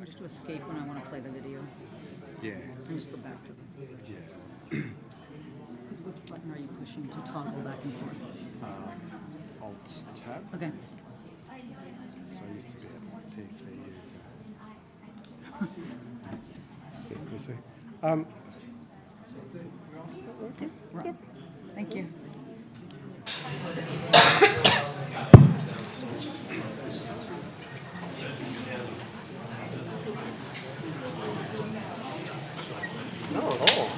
Or just to escape when I want to play the video. Yeah. And just go back to them. Yeah. Which button are you pushing to toggle back and forth? Alt-tab. Okay. So I used to be at PC user. See it this way. Yep. Thank you. Not at all.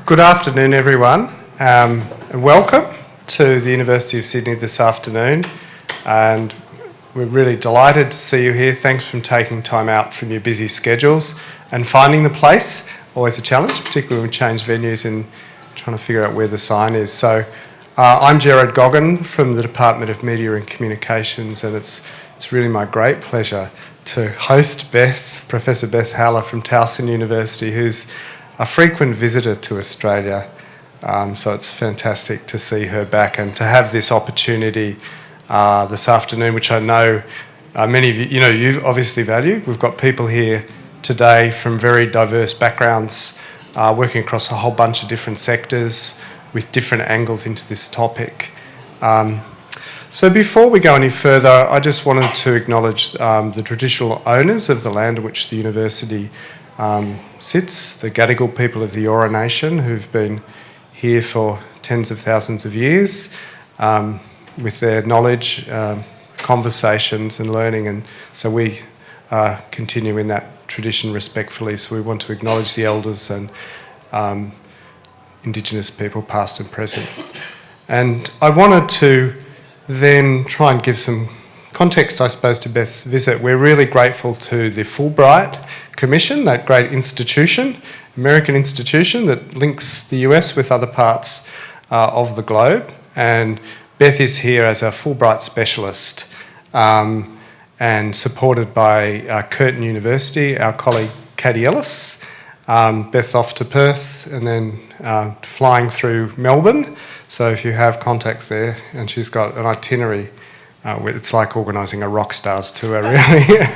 Good afternoon, everyone, and welcome to the University of Sydney this afternoon. And we're really delighted to see you here. Thanks for taking time out from your busy schedules and finding the place. Always a challenge, particularly when we change venues and trying to figure out where the sign is. So I'm Gerard Goggin from the Department of Media and Communications, and it's really my great pleasure to host Professor Beth Haller from Towson University, who's a frequent visitor to Australia. So it's fantastic to see her back and to have this opportunity this afternoon, which I know many of you obviously value. We've got people here today from very diverse backgrounds, working across a whole bunch of different sectors with different angles into this topic. So before we go any further, I just wanted to acknowledge the traditional owners of the land on which the university sits, the Gadigal people of the Eora Nation, who've been here for tens of thousands of years with their knowledge, conversations and learning, and so we continue in that tradition respectfully. So we want to acknowledge the elders and Indigenous people past and present. And I wanted to then try and give some context, I suppose, to Beth's visit. We're really grateful to the Fulbright Commission, that great institution, American institution that links the US with other parts of the globe. And Beth is here as a Fulbright specialist and supported by Curtin University, our colleague Katie Ellis. Beth's off to Perth and then flying through Melbourne. So if you have contacts there, and she's got an itinerary, it's like organising a rock stars tour, really.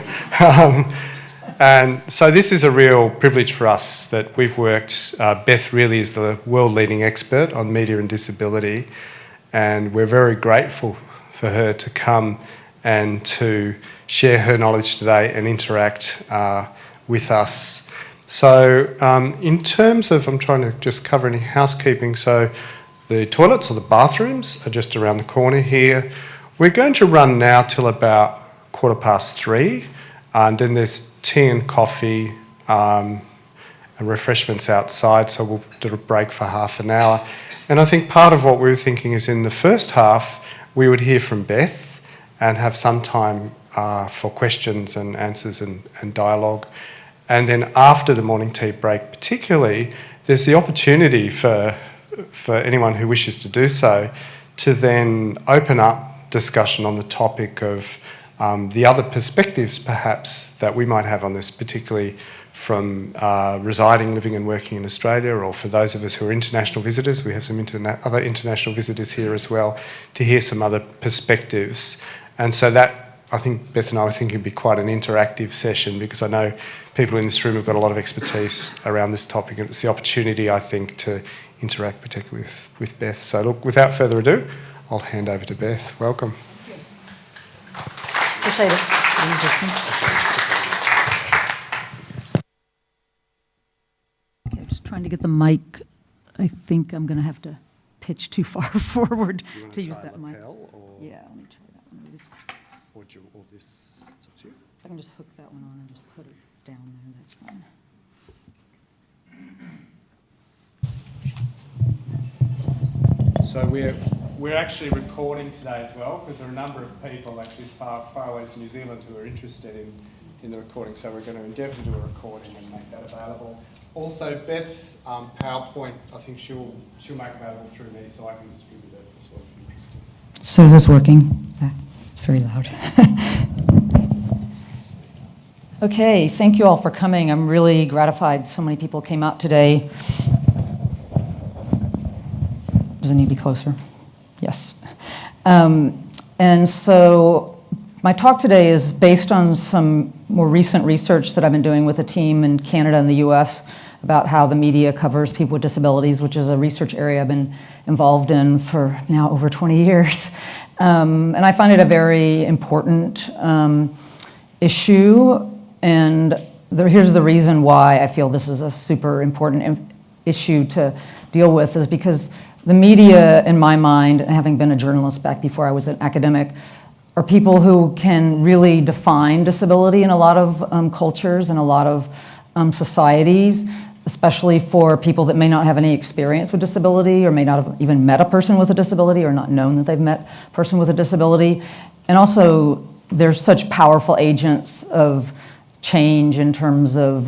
And so this is a real privilege for us that we've worked. Beth really is the world-leading expert on media and disability, and we're very grateful for her to come and to share her knowledge today and interact with us. So in terms of, I'm trying to just cover any housekeeping, so the toilets or the bathrooms are just around the corner here. We're going to run now till about 3:15, and then there's tea and coffee and refreshments outside, so we'll do a break for half an hour. And I think part of what we were thinking is in the first half, we would hear from Beth and have some time for questions and answers and dialogue. And then after the morning tea break particularly, there's the opportunity for anyone who wishes to do so to then open up discussion on the topic of the other perspectives perhaps that we might have on this, particularly from residing, living and working in Australia, or for those of us who are international visitors. We have some other international visitors here as well, to hear some other perspectives. And so that, I think Beth and I were thinking, would be quite an interactive session, because I know people in this room have got a lot of expertise around this topic, and it's the opportunity, I think, to interact particularly with Beth. So look, without further ado, I'll hand over to Beth. Welcome. Appreciate it. Okay, just trying to get the mic. I think I'm going to have to pitch too far forward to use that mic. Yeah, let me try that one. Or this, it's up to you. I can just hook that one on and just put it down there, that's fine. So we're actually recording today as well, because there are a number of people actually far away to New Zealand who are interested in the recording. So we're going to endeavour to do a recording and make that available. Also, Beth's PowerPoint, I think she'll make available through me, so I can distribute it as well if you're interested. So is this working? It's very loud. Okay, thank you all for coming. I'm really gratified so many people came out today. Does it need to be closer? Yes. And so my talk today is based on some more recent research that I've been doing with a team in Canada and the US about how the media covers people with disabilities, which is a research area I've been involved in for now over 20 years. And I find it a very important issue, and here's the reason why I feel this is a super important issue to deal with, is because the media, in my mind, having been a journalist back before I was an academic, are people who can really define disability in a lot of cultures and a lot of societies, especially for people that may not have any experience with disability or may not have even met a person with a disability or not known that they've met a person with a disability. And also, there's such powerful agents of change in terms of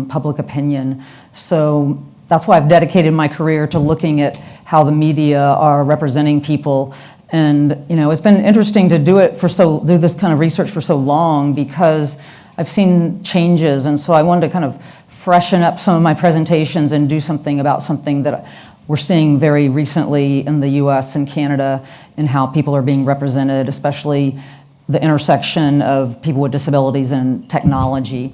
public opinion. So that's why I've dedicated my career to looking at how the media are representing people. And it's been interesting to do this kind of research for so long, because I've seen changes, and so I wanted to kind of freshen up some of my presentations and do something about something that we're seeing very recently in the US and Canada, and how people are being represented, especially the intersection of people with disabilities and technology.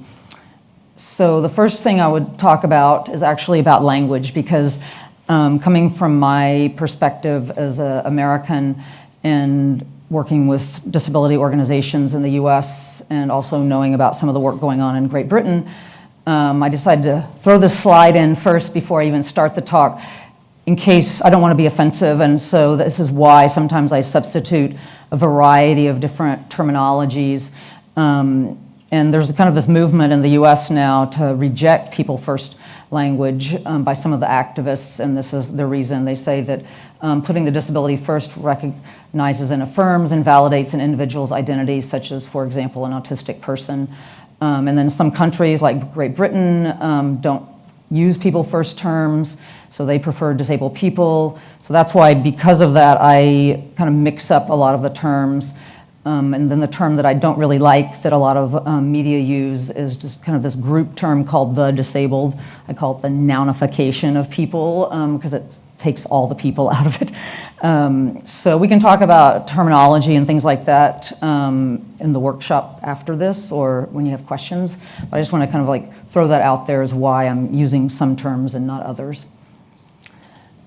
So the first thing I would talk about is actually about language, because coming from my perspective as an American and working with disability organizations in the US, and also knowing about some of the work going on in Great Britain, I decided to throw this slide in first before I even start the talk, in case I don't want to be offensive. And so this is why sometimes I substitute a variety of different terminologies. And there's kind of this movement in the US now to reject people first language by some of the activists, and this is the reason. They say that putting the disability first recognizes and affirms and validates an individual's identity, such as, for example, an autistic person. And then some countries like Great Britain don't use people first terms, so they prefer disabled people. So that's why, because of that, I kind of mix up a lot of the terms. And then the term that I don't really like that a lot of media use is just kind of this group term called the disabled. I call it the nounification of people, because it takes all the people out of it. So we can talk about terminology and things like that in the workshop after this, or when you have questions. But I just want to kind of like throw that out there as why I'm using some terms and not others.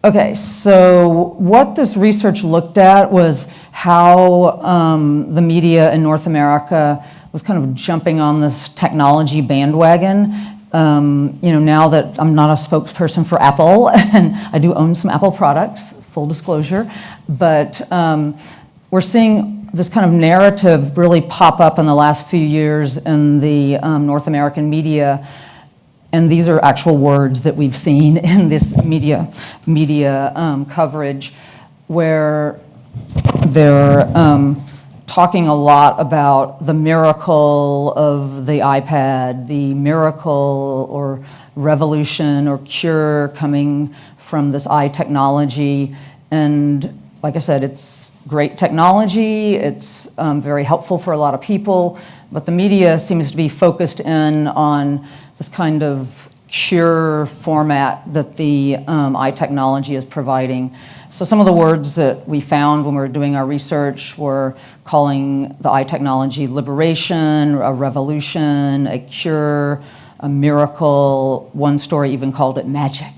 Okay, so what this research looked at was how the media in North America was kind of jumping on this technology bandwagon. Now that I'm not a spokesperson for Apple, and I do own some Apple products, full disclosure, but we're seeing this kind of narrative really pop up in the last few years in the North American media. And these are actual words that we've seen in this media coverage, where they're talking a lot about the miracle of the iPad, the miracle or revolution or cure coming from this eye technology. And like I said, it's great technology, it's very helpful for a lot of people, but the media seems to be focused in on this kind of cure format that the eye technology is providing. So some of the words that we found when we were doing our research were calling the eye technology liberation, a revolution, a cure, a miracle. One story even called it magic.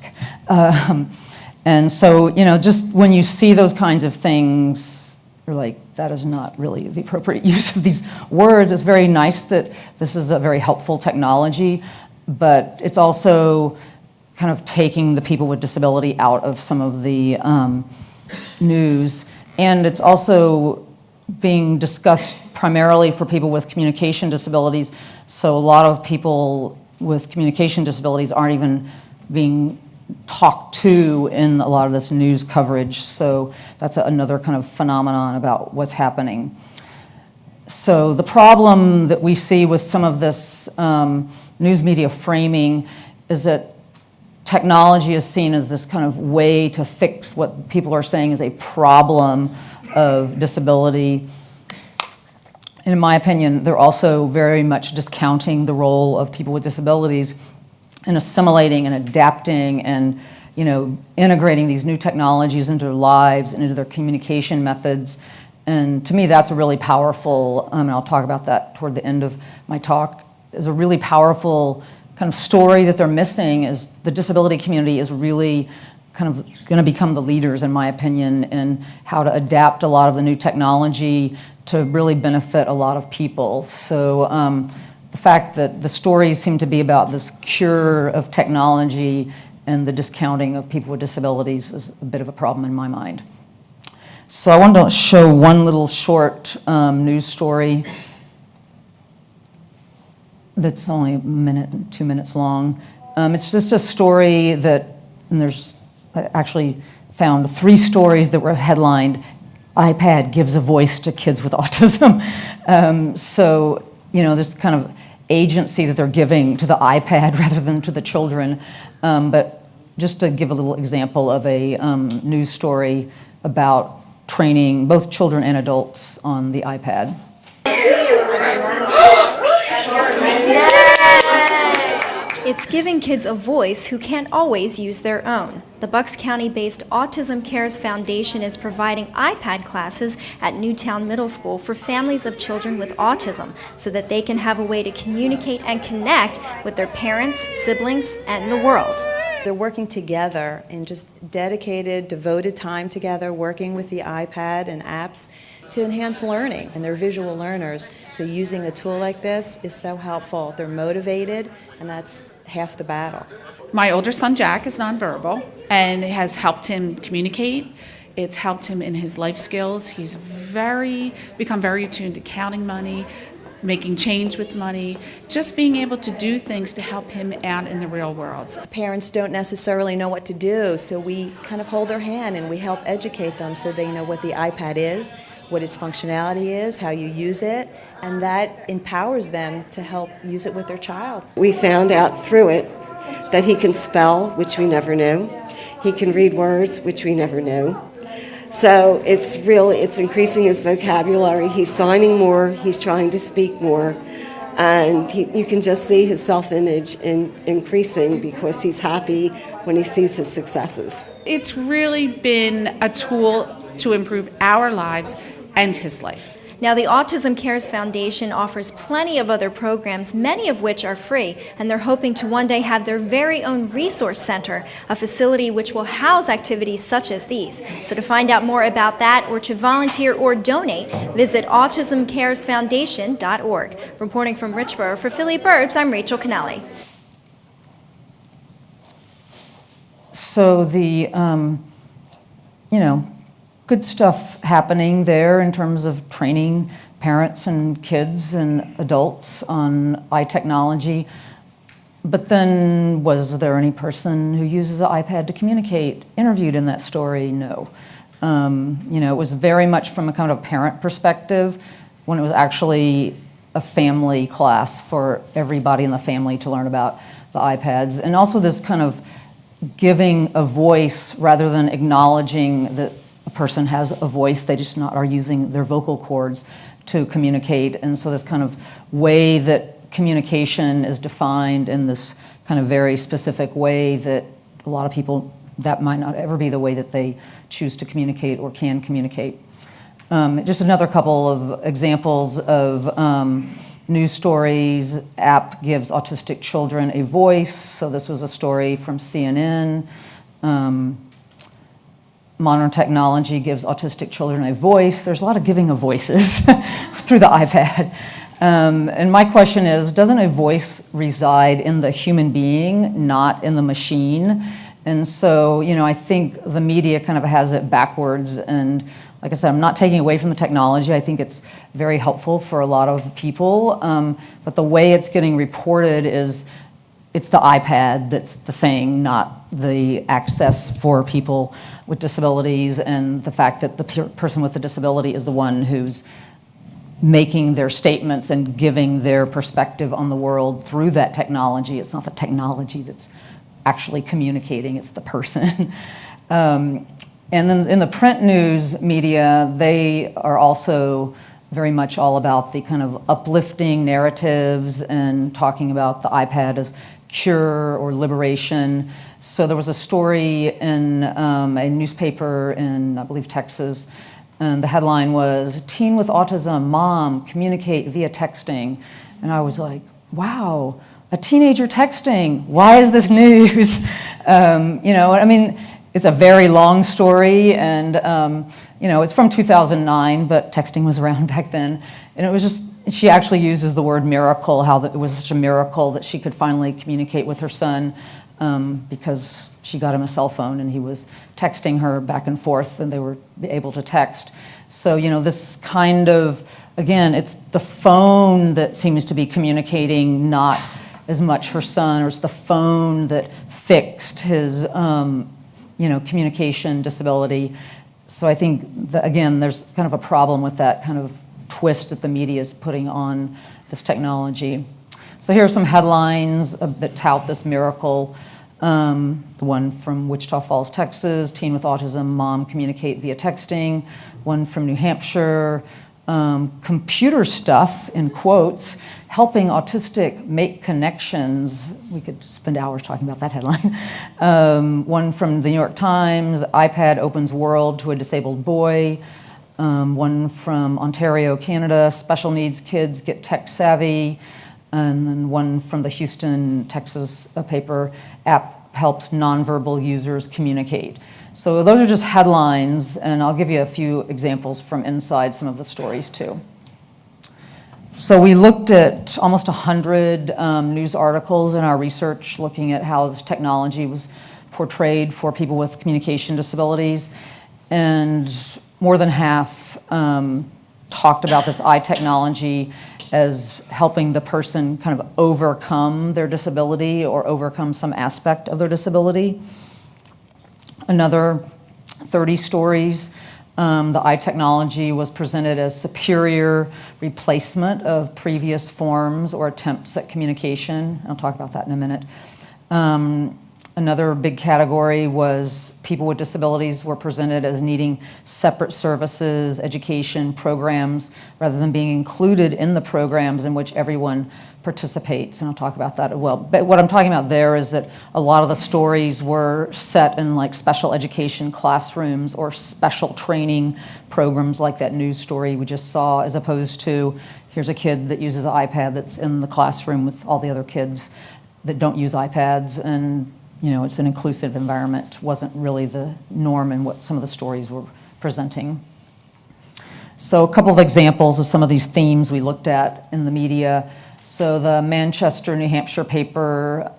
And so, just when you see those kinds of things, you're like, that is not really the appropriate use of these words. It's very nice that this is a very helpful technology, but it's also kind of taking the people with disability out of some of the news. And it's also being discussed primarily for people with communication disabilities. So a lot of people with communication disabilities aren't even being talked to in a lot of this news coverage. So that's another kind of phenomenon about what's happening. So the problem that we see with some of this news media framing is that technology is seen as this kind of way to fix what people are saying is a problem of disability. And in my opinion, they're also very much discounting the role of people with disabilities in assimilating and adapting and integrating these new technologies into their lives and into their communication methods. And to me, that's a really powerful, and I'll talk about that toward the end of my talk, is a really powerful kind of story that they're missing. Is the disability community is really kind of going to become the leaders, in my opinion, in how to adapt a lot of the new technology to really benefit a lot of people. So the fact that the stories seem to be about this cure of technology and the discounting of people with disabilities is a bit of a problem in my mind. So I wanted to show one little short news story that's only a minute and 2 minutes long. It's just a story that, and I actually found 3 stories that were headlined, "iPad gives a voice to kids with autism." So, this kind of agency that they're giving to the iPad rather than to the children. But just to give a little example of a news story about training both children and adults on the iPad. It's giving kids a voice who can't always use their own. The Bucks County-based Autism Cares Foundation is providing iPad classes at Newtown Middle School for families of children with autism so that they can have a way to communicate and connect with their parents, siblings, and the world. They're working together in just dedicated, devoted time together, working with the iPad and apps to enhance learning, and they're visual learners, so using a tool like this is so helpful. They're motivated, and that's half the battle. My older son Jack is nonverbal, and it has helped him communicate. It's helped him in his life skills. He's become very attuned to counting money, making change with money, just being able to do things to help him out in the real world. Parents don't necessarily know what to do, so we kind of hold their hand and we help educate them so they know what the iPad is, what its functionality is, how you use it, and that empowers them to help use it with their child. We found out through it that he can spell, which we never knew. He can read words, which we never knew. So it's increasing his vocabulary. He's signing more, he's trying to speak more, and you can just see his self-image increasing because he's happy when he sees his successes. It's really been a tool to improve our lives and his life. Now, the Autism Cares Foundation offers plenty of other programs, many of which are free, and they're hoping to one day have their very own resource center, a facility which will house activities such as these. So to find out more about that or to volunteer or donate, visit autismcaresfoundation.org. Reporting from Richboro for Philly Burbs, I'm Rachel Kennelly. So the, good stuff happening there in terms of training parents and kids and adults on iTechnology. But then, was there any person who uses an iPad to communicate interviewed in that story? No. It was very much from a kind of parent perspective when it was actually a family class for everybody in the family to learn about the iPads. And also this kind of giving a voice rather than acknowledging that a person has a voice, they just are using their vocal cords to communicate. And so this kind of way that communication is defined in this kind of very specific way that a lot of people, that might not ever be the way that they choose to communicate or can communicate. Just another couple of examples of news stories. App gives autistic children a voice. So this was a story from CNN. Modern technology gives autistic children a voice. There's a lot of giving of voices through the iPad. And my question is, doesn't a voice reside in the human being, not in the machine? And so, I think the media kind of has it backwards. And like I said, I'm not taking away from the technology. I think it's very helpful for a lot of people. But the way it's getting reported is it's the iPad that's the thing, not the access for people with disabilities, and the fact that the person with the disability is the one who's making their statements and giving their perspective on the world through that technology. It's not the technology that's actually communicating, it's the person. And then in the print news media, they are also very much all about the kind of uplifting narratives and talking about the iPad as cure or liberation. So there was a story in a newspaper in, I believe, Texas, and the headline was, "Teen with Autism, Mom, Communicate via Texting." And I was like, wow, a teenager texting, why is this news? I mean, it's a very long story, and it's from 2009, but texting was around back then. And it was just, she actually uses the word miracle, how it was such a miracle that she could finally communicate with her son because she got him a cell phone and he was texting her back and forth and they were able to text. So, this kind of, again, it's the phone that seems to be communicating, not as much her son, or it's the phone that fixed his, communication disability. So I think, that, again, there's kind of a problem with that kind of twist that the media is putting on this technology. So here are some headlines that tout this miracle. The one from Wichita Falls, Texas, teen with autism, mom communicate via texting. One from New Hampshire, computer stuff, in quotes, helping autistic make connections. We could spend hours talking about that headline. One from the New York Times, iPad opens world to a disabled boy. One from Ontario, Canada, special needs kids get tech savvy. And then one from the Houston, Texas paper, app helps nonverbal users communicate. So those are just headlines, and I'll give you a few examples from inside some of the stories too. So we looked at almost 100 news articles in our research looking at how this technology was portrayed for people with communication disabilities, and more than half talked about this eye technology as helping the person kind of overcome their disability or overcome some aspect of their disability. Another 30 stories, the eye technology was presented as superior replacement of previous forms or attempts at communication. I'll talk about that in a minute. Another big category was people with disabilities were presented as needing separate services, education, programs, rather than being included in the programs in which everyone participates, and I'll talk about that as well. But what I'm talking about there is that a lot of the stories were set in like special education classrooms or special training programs like that news story we just saw, as opposed to here's a kid that uses an iPad that's in the classroom with all the other kids that don't use iPads, and it's an inclusive environment. Wasn't really the norm in what some of the stories were presenting. So a couple of examples of some of these themes we looked at in the media. So the Manchester, New Hampshire paper,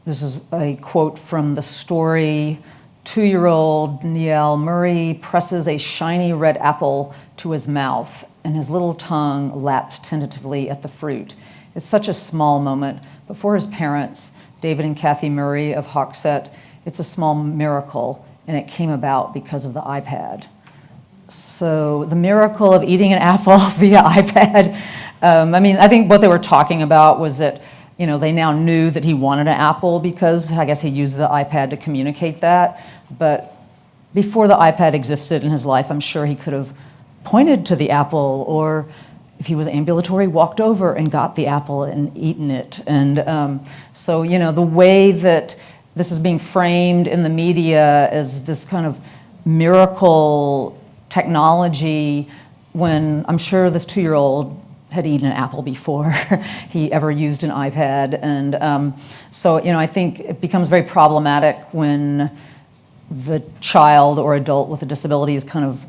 this is a quote from the story. 2-year-old Neil Murray presses a shiny red apple to his mouth and his little tongue laps tentatively at the fruit. It's such a small moment, but for his parents, David and Kathy Murray of Hawksett, it's a small miracle, and it came about because of the iPad. So the miracle of eating an apple via iPad. I think what they were talking about was that, they now knew that he wanted an apple because I guess he used the iPad to communicate that. But before the iPad existed in his life, I'm sure he could have pointed to the apple, or if he was ambulatory, walked over and got the apple and eaten it. And so, the way that this is being framed in the media as this kind of miracle technology, when I'm sure this 2-year-old had eaten an apple before he ever used an iPad. And so, I think it becomes very problematic when the child or adult with a disability is kind of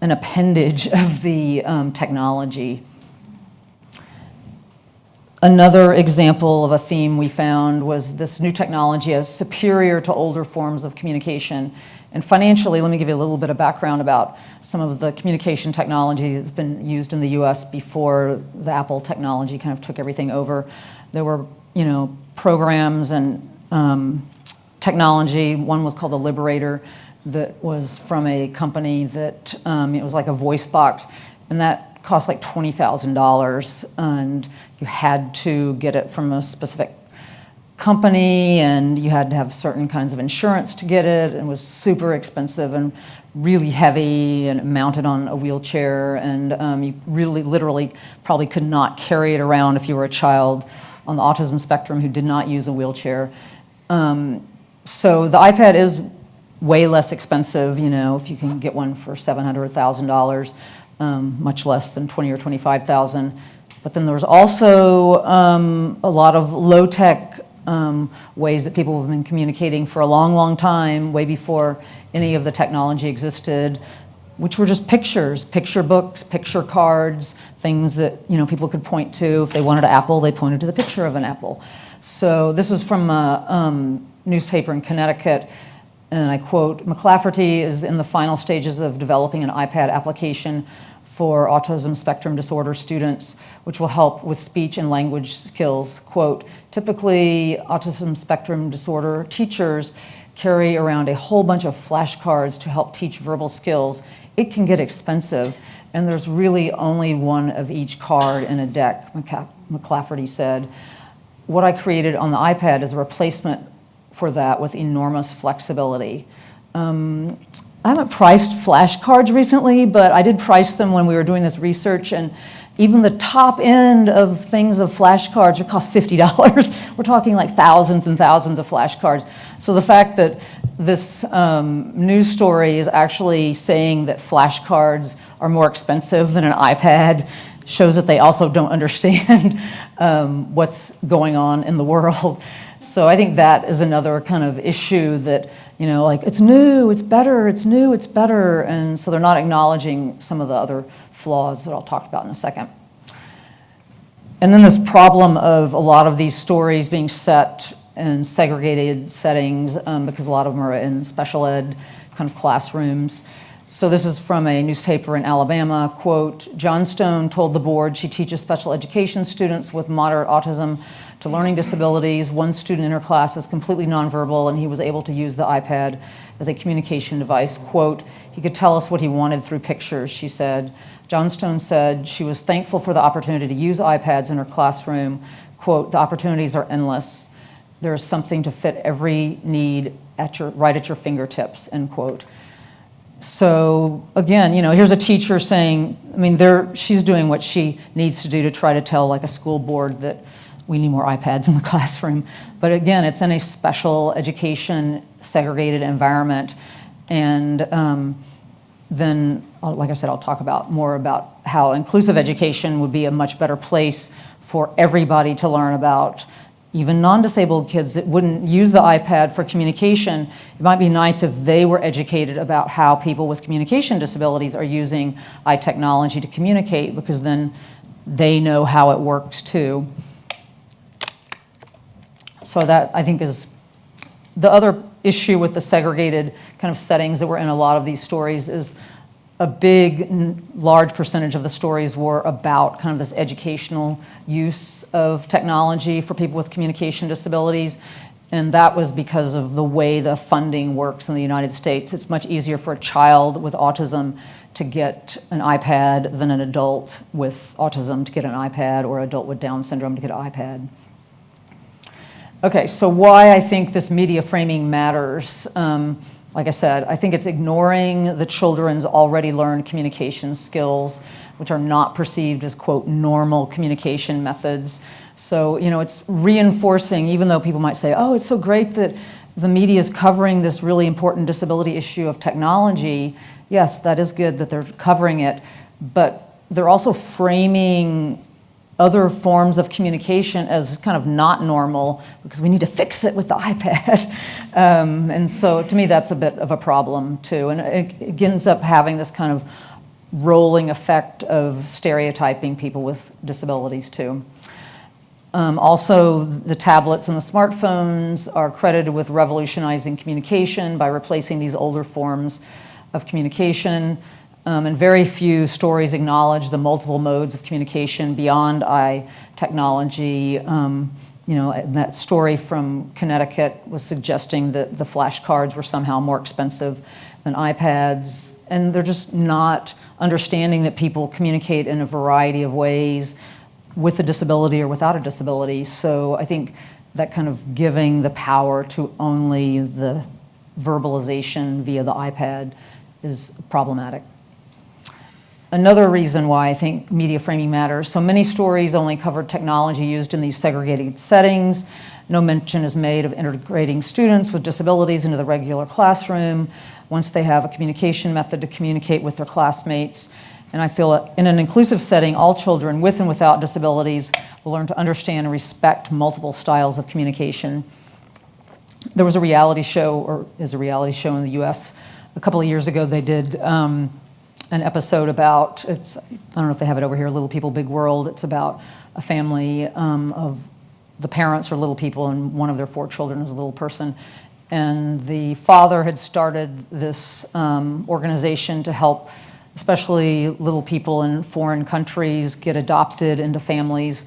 an appendage of the technology. Another example of a theme we found was this new technology as superior to older forms of communication. And financially, let me give you a little bit of background about some of the communication technology that's been used in the US before the Apple technology kind of took everything over. There were, programs and technology. One was called the Liberator, that was from a company that, it was like a voice box, and that cost like $20,000, and you had to get it from a specific company, and you had to have certain kinds of insurance to get it, and it was super expensive and really heavy, and mounted on a wheelchair, and you really literally probably could not carry it around if you were a child on the autism spectrum who did not use a wheelchair. So the iPad is way less expensive, you know, if you can get one for $700 or $1,000, much less than $20,000 or $25,000. But then there's also a lot of low-tech ways that people have been communicating for a long, long time, way before any of the technology existed, which were just pictures, picture books, picture cards, things that, you know, people could point to. If they wanted an apple, they pointed to the picture of an apple. So this was from a newspaper in Connecticut, and I quote, "McLafferty is in the final stages of developing an iPad application for autism spectrum disorder students, which will help with speech and language skills." Quote, "Typically, autism spectrum disorder teachers carry around a whole bunch of flashcards to help teach verbal skills. It can get expensive, and there's really only one of each card in a deck," McLafferty said. "What I created on the iPad is a replacement for that with enormous flexibility." I haven't priced flashcards recently, but I did price them when we were doing this research, and even the top end of things of flashcards would cost $50. We're talking like thousands and thousands of flashcards. So the fact that this news story is actually saying that flashcards are more expensive than an iPad shows that they also don't understand what's going on in the world. So I think that is another kind of issue that, you know, like, it's new, it's better, it's new, it's better. And so they're not acknowledging some of the other flaws that I'll talk about in a second. And then this problem of a lot of these stories being set in segregated settings because a lot of them are in special ed kind of classrooms. So this is from a newspaper in Alabama, quote, "Johnstone told the board she teaches special education students with moderate autism to learning disabilities. One student in her class is completely nonverbal, and he was able to use the iPad as a communication device. Quote, he could tell us what he wanted through pictures," she said. Johnstone said she was thankful for the opportunity to use iPads in her classroom. Quote, "The opportunities are endless. There is something to fit every need right at your fingertips," end quote. So again, you know, here's a teacher saying, I mean, she's doing what she needs to do to try to tell like a school board that we need more iPads in the classroom. But again, it's in a special education segregated environment. And then, like I said, I'll talk more about how inclusive education would be a much better place for everybody to learn about. Even non-disabled kids that wouldn't use the iPad for communication, it might be nice if they were educated about how people with communication disabilities are using iTechnology to communicate, because then they know how it works too. So that, I think, is the other issue with the segregated kind of settings that were in a lot of these stories is a large percentage of the stories were about kind of this educational use of technology for people with communication disabilities. And that was because of the way the funding works in the United States. It's much easier for a child with autism to get an iPad than an adult with autism to get an iPad, or an adult with Down syndrome to get an iPad. Okay, so why I think this media framing matters. Like I said, I think it's ignoring the children's already learned communication skills, which are not perceived as, quote, normal communication methods. So, you know, it's reinforcing, even though people might say, oh, it's so great that the media is covering this really important disability issue of technology. Yes, that is good that they're covering it, but they're also framing other forms of communication as kind of not normal because we need to fix it with the iPad. And so to me, that's a bit of a problem too. And it ends up having this kind of rolling effect of stereotyping people with disabilities too. Also, the tablets and the smartphones are credited with revolutionizing communication by replacing these older forms of communication. And very few stories acknowledge the multiple modes of communication beyond technology. You know, that story from Connecticut was suggesting that the flashcards were somehow more expensive than iPads, and they're just not understanding that people communicate in a variety of ways with a disability or without a disability. So I think that kind of giving the power to only the verbalization via the iPad is problematic. Another reason why I think media framing matters, so many stories only covered technology used in these segregated settings. No mention is made of integrating students with disabilities into the regular classroom once they have a communication method to communicate with their classmates. And I feel that in an inclusive setting, all children with and without disabilities will learn to understand and respect multiple styles of communication. There was a reality show, or is a reality show in the US a couple of years ago. They did an episode about, I don't know if they have it over here, Little People, Big World. It's about a family of the parents are little people and one of their 4 children is a little person. And the father had started this organization to help especially little people in foreign countries get adopted into families.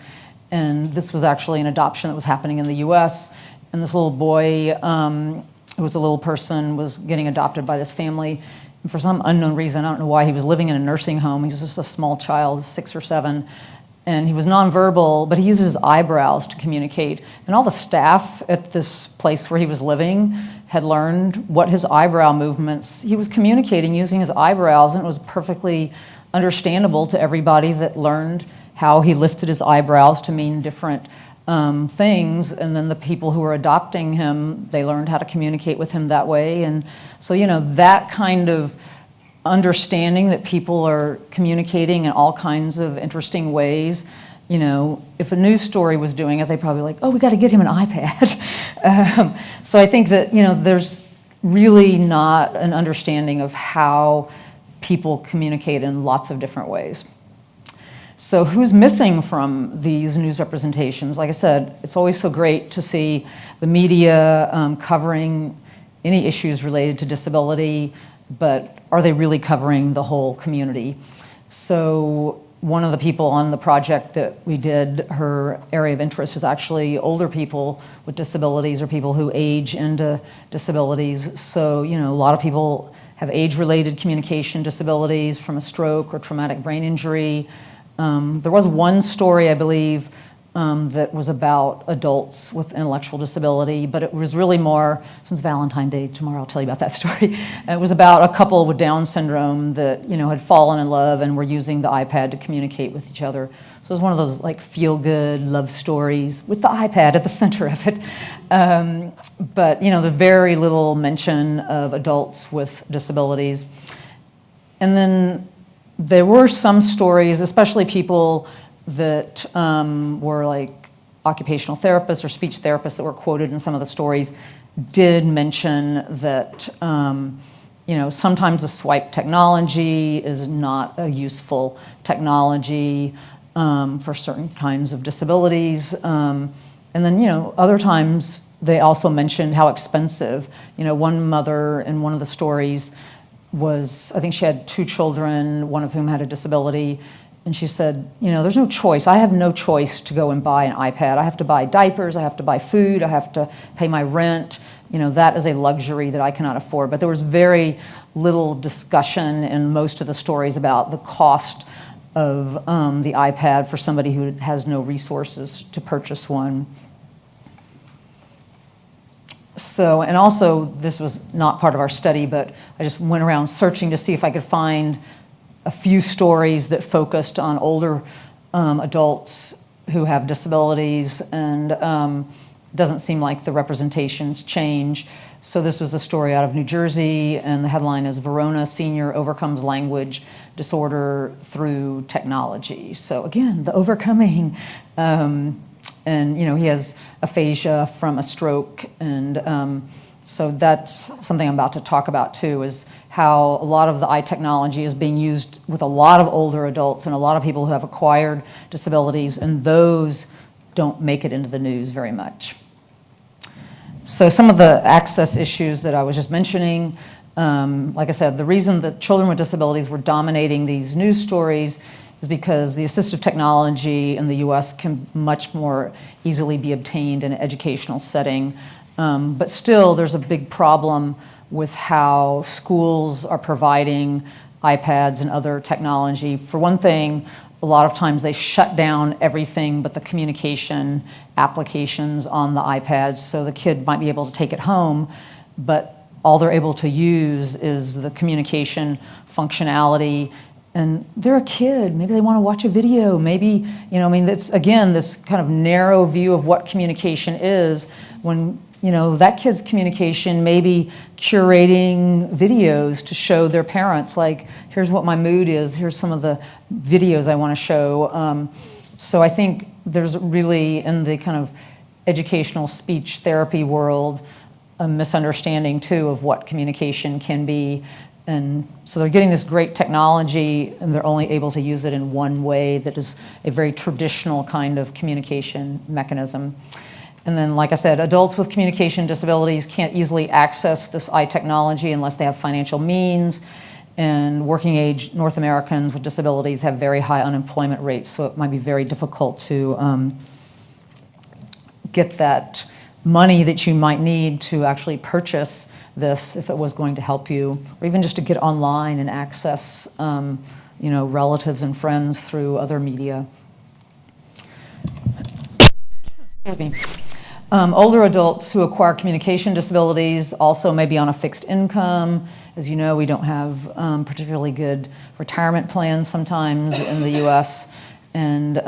And this was actually an adoption that was happening in the US. And this little boy, who was a little person, was getting adopted by this family. And for some unknown reason, I don't know why, he was living in a nursing home. He was just a small child, 6 or 7. And he was nonverbal, but he used his eyebrows to communicate. And all the staff at this place where he was living had learned what his eyebrow movements, he was communicating using his eyebrows, and it was perfectly understandable to everybody that learned how he lifted his eyebrows to mean different things. And then the people who were adopting him, they learned how to communicate with him that way. And so, that kind of understanding that people are communicating in all kinds of interesting ways. If a news story was doing it, they'd probably be like, oh, we got to get him an iPad. So I think that, there's really not an understanding of how people communicate in lots of different ways. So who's missing from these news representations? Like I said, it's always so great to see the media covering any issues related to disability, but are they really covering the whole community? So one of the people on the project that we did, her area of interest is actually older people with disabilities or people who age into disabilities. So, a lot of people have age-related communication disabilities from a stroke or traumatic brain injury. There was one story, I believe, that was about adults with intellectual disability, but it was really more, since Valentine's Day tomorrow, I'll tell you about that story. It was about a couple with Down syndrome that, had fallen in love and were using the iPad to communicate with each other. So it was one of those feel-good love stories with the iPad at the center of it. But, the very little mention of adults with disabilities. And then there were some stories, especially people that were occupational therapists or speech therapists that were quoted in some of the stories, did mention that sometimes the swipe technology is not a useful technology for certain kinds of disabilities. And then other times they also mentioned how expensive. One mother in one of the stories was, I think she had 2 children, one of whom had a disability. And she said, there's no choice. I have no choice to go and buy an iPad. I have to buy diapers, I have to buy food, I have to pay my rent. That is a luxury that I cannot afford. But there was very little discussion in most of the stories about the cost of the iPad for somebody who has no resources to purchase one. So, and also, this was not part of our study, but I just went around searching to see if I could find a few stories that focused on older adults who have disabilities, and doesn't seem like the representations change. So this was a story out of New Jersey, and the headline is Verona Senior Overcomes Language Disorder Through Technology. So again, the overcoming. And he has aphasia from a stroke, and so that's something I'm about to talk about too, is how a lot of the eye technology is being used with a lot of older adults and a lot of people who have acquired disabilities, and those don't make it into the news very much. So some of the access issues that I was just mentioning, like I said, the reason that children with disabilities were dominating these news stories is because the assistive technology in the US can much more easily be obtained in an educational setting. But still, there's a big problem with how schools are providing iPads and other technology. For one thing, a lot of times they shut down everything but the communication applications on the iPads, so the kid might be able to take it home, but all they're able to use is the communication functionality, And they're a kid, maybe they want to watch a video, maybe, I mean, that's, again, this kind of narrow view of what communication is when, that kid's communication may be curating videos to show their parents, like, here's what my mood is, here's some of the videos I want to show. So I think there's really, in the kind of educational speech therapy world, a misunderstanding too of what communication can be. And so they're getting this great technology and they're only able to use it in one way that is a very traditional kind of communication mechanism. And then, like I said, adults with communication disabilities can't easily access this eye technology unless they have financial means. And working age North Americans with disabilities have very high unemployment rates, so it might be very difficult to get that money that you might need to actually purchase this if it was going to help you, or even just to get online and access relatives and friends through other media. Excuse me. Older adults who acquire communication disabilities also may be on a fixed income. As you know, we don't have particularly good retirement plans sometimes in the US. And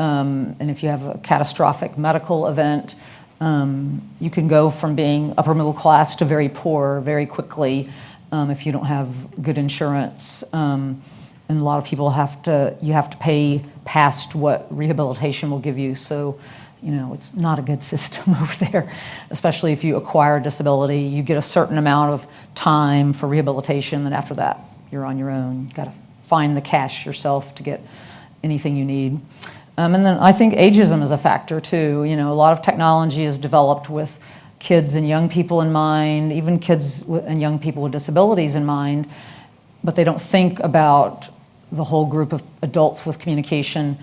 if you have a catastrophic medical event, you can go from being upper middle class to very poor very quickly if you don't have good insurance. And a lot of people you have to pay past what rehabilitation will give you. So, it's not a good system over there, especially if you acquire a disability. You get a certain amount of time for rehabilitation, and after that, you're on your own. You've got to find the cash yourself to get anything you need. And then I think ageism is a factor too. A lot of technology is developed with kids and young people in mind, even kids and young people with disabilities in mind, but they don't think about the whole group of adults with communication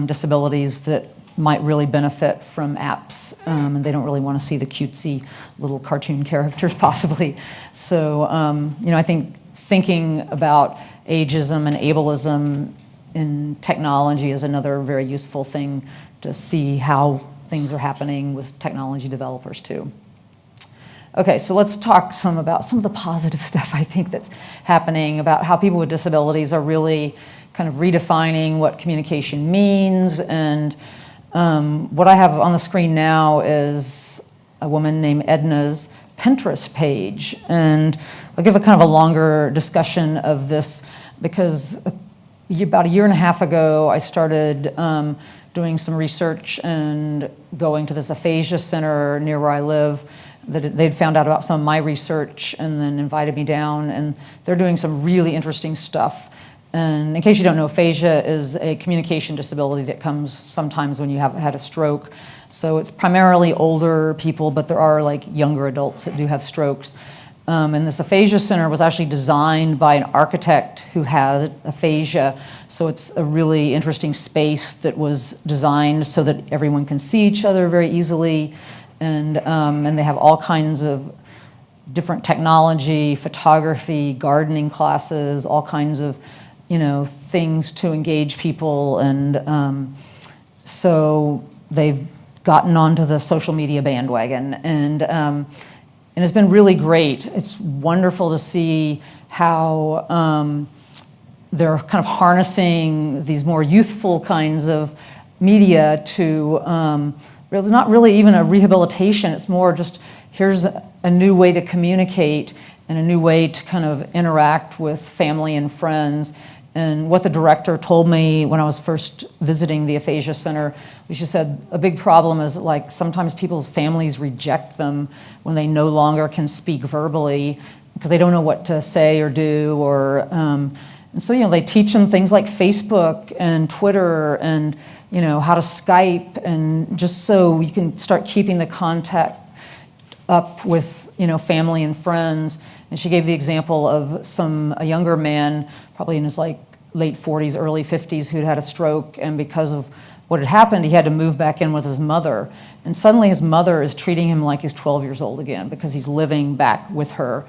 disabilities that might really benefit from apps, and they don't really want to see the cutesy little cartoon characters possibly. So, I think thinking about ageism and ableism in technology is another very useful thing to see how things are happening with technology developers too. Okay, so let's talk about some of the positive stuff I think that's happening, about how people with disabilities are really kind of redefining what communication means. And what I have on the screen now is a woman named Edna's Pinterest page. And I'll give a kind of a longer discussion of this because about a year and a half ago, I started doing some research and going to this aphasia center near where I live. They'd found out about some of my research and then invited me down, and they're doing some really interesting stuff. And in case you don't know, aphasia is a communication disability that comes sometimes when you have had a stroke. So it's primarily older people, but there are like younger adults that do have strokes. And this aphasia center was actually designed by an architect who has aphasia. So it's a really interesting space that was designed so that everyone can see each other very easily. And they have all kinds of different technology, photography, gardening classes, all kinds of things to engage people. And so they've gotten onto the social media bandwagon. And it's been really great. It's wonderful to see how they're kind of harnessing these more youthful kinds of media to, it's not really even a rehabilitation, it's more just here's a new way to communicate and a new way to kind of interact with family and friends. And what the director told me when I was first visiting the aphasia center, she said a big problem is like sometimes people's families reject them when they no longer can speak verbally because they don't know what to say or do, or and so they teach them things like Facebook and Twitter and how to Skype, and just so you can start keeping the contact up with family and friends. And she gave the example of a younger man, probably in his late 40s, early 50s, who'd had a stroke, and because of what had happened, he had to move back in with his mother. And suddenly his mother is treating him like he's 12 years old again because he's living back with her.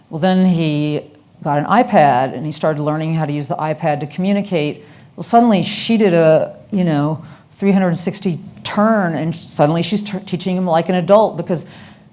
Well, then he got an iPad and he started learning how to use the iPad to communicate. Well, suddenly she did a 360 turn, and suddenly she's teaching him like an adult because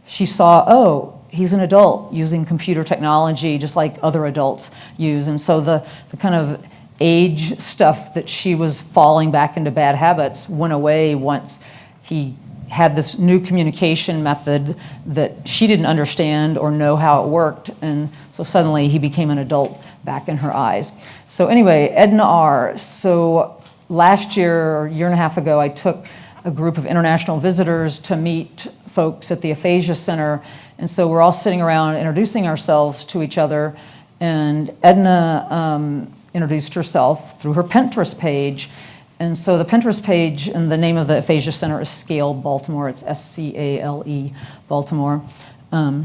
she saw, oh, he's an adult using computer technology just like other adults use. And so the kind of age stuff that she was falling back into bad habits went away once he had this new communication method that she didn't understand or know how it worked. And so suddenly he became an adult back in her eyes. So anyway, Edna R. So last year, or a year and a half ago, I took a group of international visitors to meet folks at the Aphasia Center. And so we're all sitting around introducing ourselves to each other. And Edna introduced herself through her Pinterest page. And so the Pinterest page and the name of the Aphasia Center is Scale Baltimore. It's SCALE Baltimore.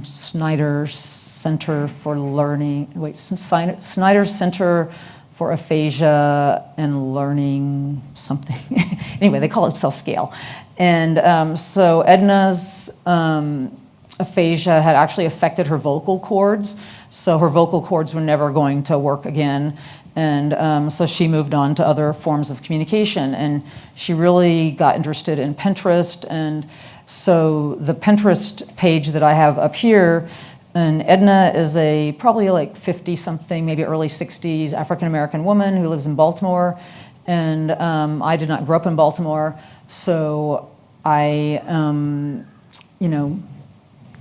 Snyder Center for Learning, Snyder Center for Aphasia and Learning something. Anyway, they call it self-scale. And so Edna's aphasia had actually affected her vocal cords, so her vocal cords were never going to work again. And so she moved on to other forms of communication, and she really got interested in Pinterest. And so the Pinterest page that I have up here, and Edna is a probably like 50-something, maybe early 60s African-American woman who lives in Baltimore. And I did not grow up in Baltimore, so I,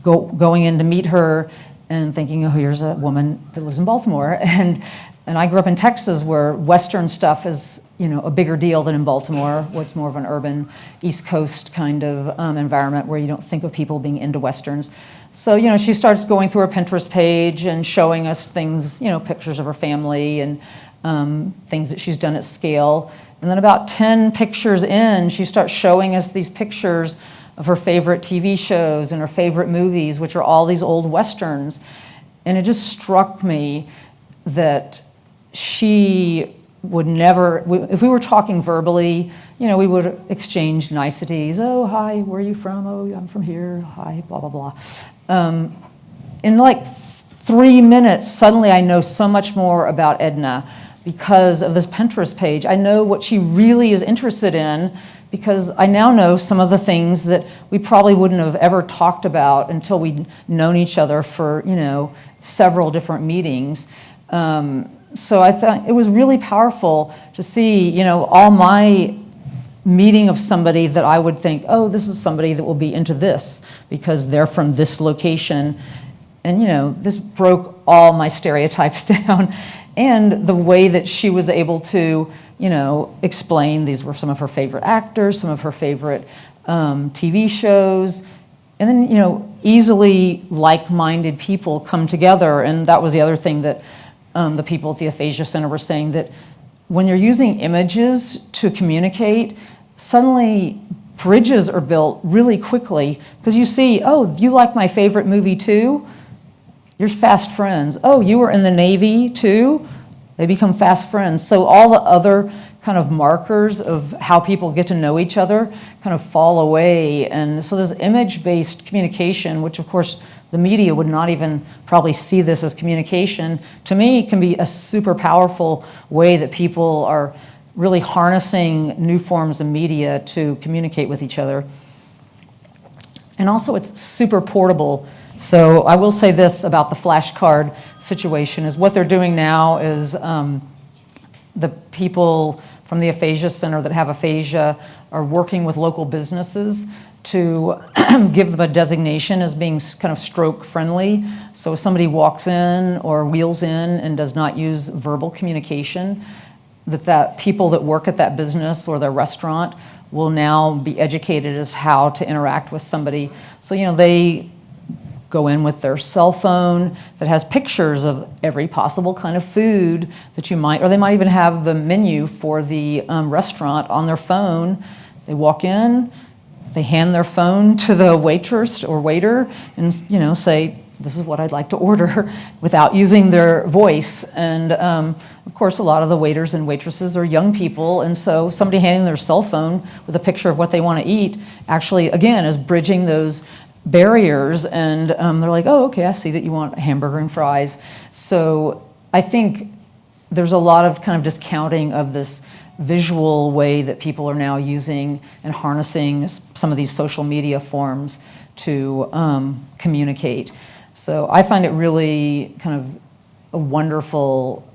going in to meet her and thinking, oh, here's a woman that lives in Baltimore. And I grew up in Texas, where Western stuff is, a bigger deal than in Baltimore, where it's more of an urban East Coast kind of environment where you don't think of people being into Westerns. So, she starts going through her Pinterest page and showing us things, pictures of her family and things that she's done at scale. And then about 10 pictures in, she starts showing us these pictures of her favorite TV shows and her favorite movies, which are all these old Westerns. And it just struck me that she would never, if we were talking verbally, we would exchange niceties. Oh, hi, where are you from? Oh, I'm from here. Hi, blah, blah, blah. In like 3 minutes, suddenly I know so much more about Edna because of this Pinterest page. I know what she really is interested in because I now know some of the things that we probably wouldn't have ever talked about until we'd known each other for, several different meetings. So I thought it was really powerful to see, all my meeting of somebody that I would think, oh, this is somebody that will be into this because they're from this location. And, this broke all my stereotypes down. And the way that she was able to, explain these were some of her favorite actors, some of her favorite TV shows. And then, easily like-minded people come together. And that was the other thing that the people at the Aphasia Center were saying, that when you're using images to communicate, suddenly bridges are built really quickly because you see, oh, you like my favorite movie too? You're fast friends. Oh, you were in the Navy too? They become fast friends. So all the other kind of markers of how people get to know each other kind of fall away. And so this image-based communication, which of course the media would not even probably see this as communication, to me can be a super powerful way that people are really harnessing new forms of media to communicate with each other. And also it's super portable. So I will say this about the flashcard situation, is what they're doing now is the people from the Aphasia Center that have aphasia are working with local businesses to give them a designation as being kind of stroke friendly. So if somebody walks in or wheels in and does not use verbal communication, that people that work at that business or their restaurant will now be educated as how to interact with somebody. So, they go in with their cell phone that has pictures of every possible kind of food that you might, or they might even have the menu for the restaurant on their phone. They walk in, they hand their phone to the waitress or waiter and, say, this is what I'd like to order, without using their voice. And of course, a lot of the waiters and waitresses are young people, and so somebody handing their cell phone with a picture of what they want to eat actually, again, is bridging those barriers. And they're like, oh, okay, I see that you want a hamburger and fries. So I think there's a lot of kind of discounting of this visual way that people are now using and harnessing some of these social media forms to communicate. So I find it really kind of a wonderful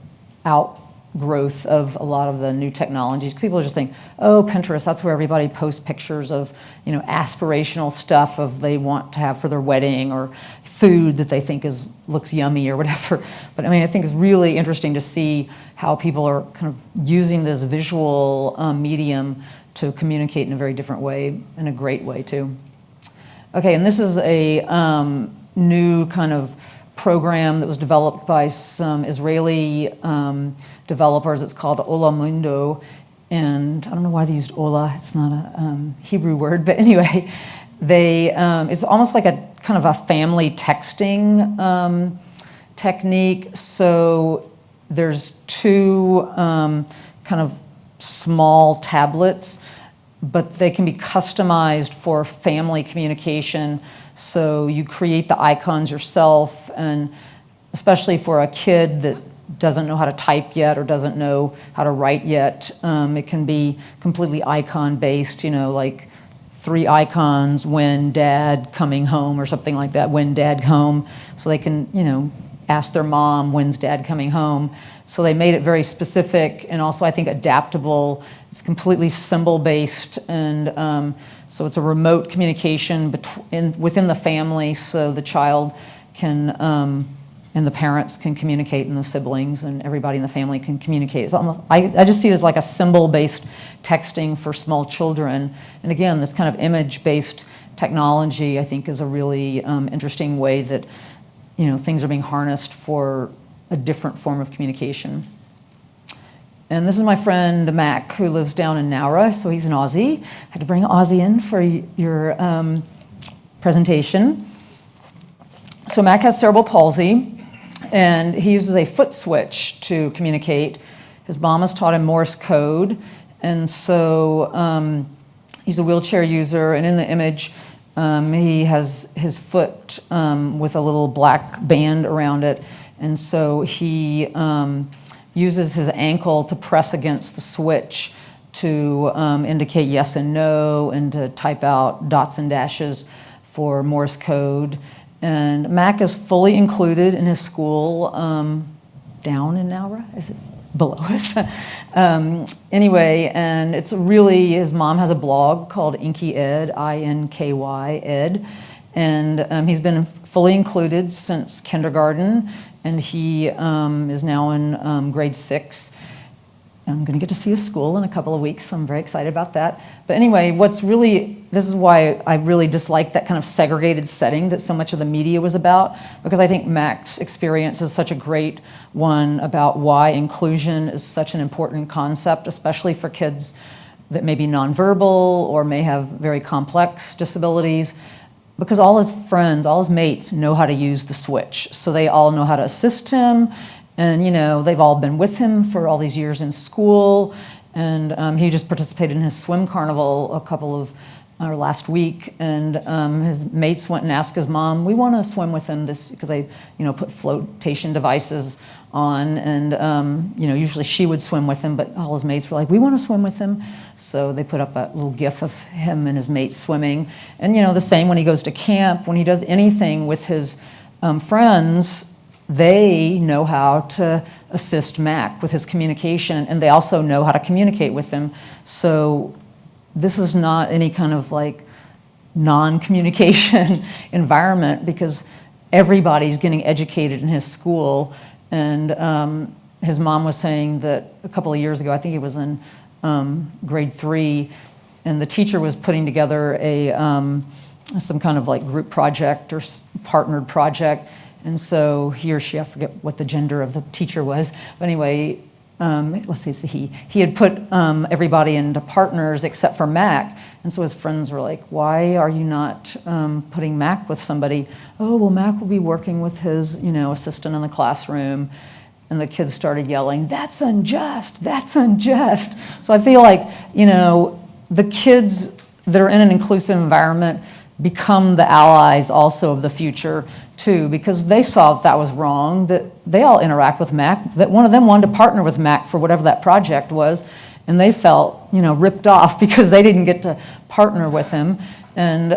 growth of a lot of the new technologies. People just think, oh, Pinterest, that's where everybody posts pictures of, aspirational stuff of they want to have for their wedding, or food that they think looks yummy or whatever. But I think it's really interesting to see how people are kind of using this visual medium to communicate in a very different way, in a great way too. Okay, and this is a new kind of program that was developed by some Israeli developers. It's called Olá Mundo, and I don't know why they used Ola. It's not a Hebrew word, but anyway, it's almost like a kind of a family texting technique. So there's two kind of small tablets, but they can be customized for family communication. So you create the icons yourself, and especially for a kid that doesn't know how to type yet or doesn't know how to write yet, it can be completely icon-based, like 3 icons, when dad coming home or something like that, when dad home. So they can, ask their mom, when's dad coming home? So they made it very specific and also, I think, adaptable. It's completely symbol-based, and so it's a remote communication within the family, so the child can, and the parents can communicate, and the siblings and everybody in the family can communicate. It's almost, I just see it as like a symbol-based texting for small children. And again, this kind of image-based technology, I think, is a really interesting way that, things are being harnessed for a different form of communication. And this is my friend Mac, who lives down in Nowra, so he's an Aussie. I had to bring Aussie in for your presentation. So Mac has cerebral palsy, and he uses a foot switch to communicate. His mom has taught him Morse code, and so he's a wheelchair user, and in the image, he has his foot with a little black band around it, and so he uses his ankle to press against the switch to indicate yes and no, and to type out dots and dashes for Morse code. And Mac is fully included in his school down in Nowra. Is it below us? Anyway, and it's really, his mom has a blog called Inky Ed, I-N-K-Y Ed, and he's been fully included since kindergarten, and he is now in grade 6. I'm going to get to see his school in a couple of weeks, so I'm very excited about that. But anyway, this is why I really dislike that kind of segregated setting that so much of the media was about, because I think Mac's experience is such a great one about why inclusion is such an important concept, especially for kids that may be nonverbal or may have very complex disabilities, because all his friends, all his mates know how to use the switch. So they all know how to assist him. And, they've all been with him for all these years in school. And he just participated in his swim carnival last week. And his mates went and asked his mom, we want to swim with him, because they, put flotation devices on. And, usually she would swim with him, but all his mates were like, we want to swim with him. So they put up a little GIF of him and his mates swimming. And, the same when he goes to camp, when he does anything with his friends, they know how to assist Mac with his communication, and they also know how to communicate with him. So this is not any kind of like non-communication environment, because everybody's getting educated in his school. And his mom was saying that a couple of years ago, I think he was in grade 3, and the teacher was putting together some kind of like group project or partnered project. And so he or she, I forget what the gender of the teacher was, but anyway, let's say it's a he. He had put everybody into partners except for Mac. And so his friends were like, why are you not putting Mac with somebody? Oh, well, Mac will be working with his, assistant in the classroom. And the kids started yelling, that's unjust, that's unjust. So I feel like, the kids that are in an inclusive environment become the allies also of the future too, because they saw that was wrong, that they all interact with Mac, that one of them wanted to partner with Mac for whatever that project was, and they felt, ripped off because they didn't get to partner with him. And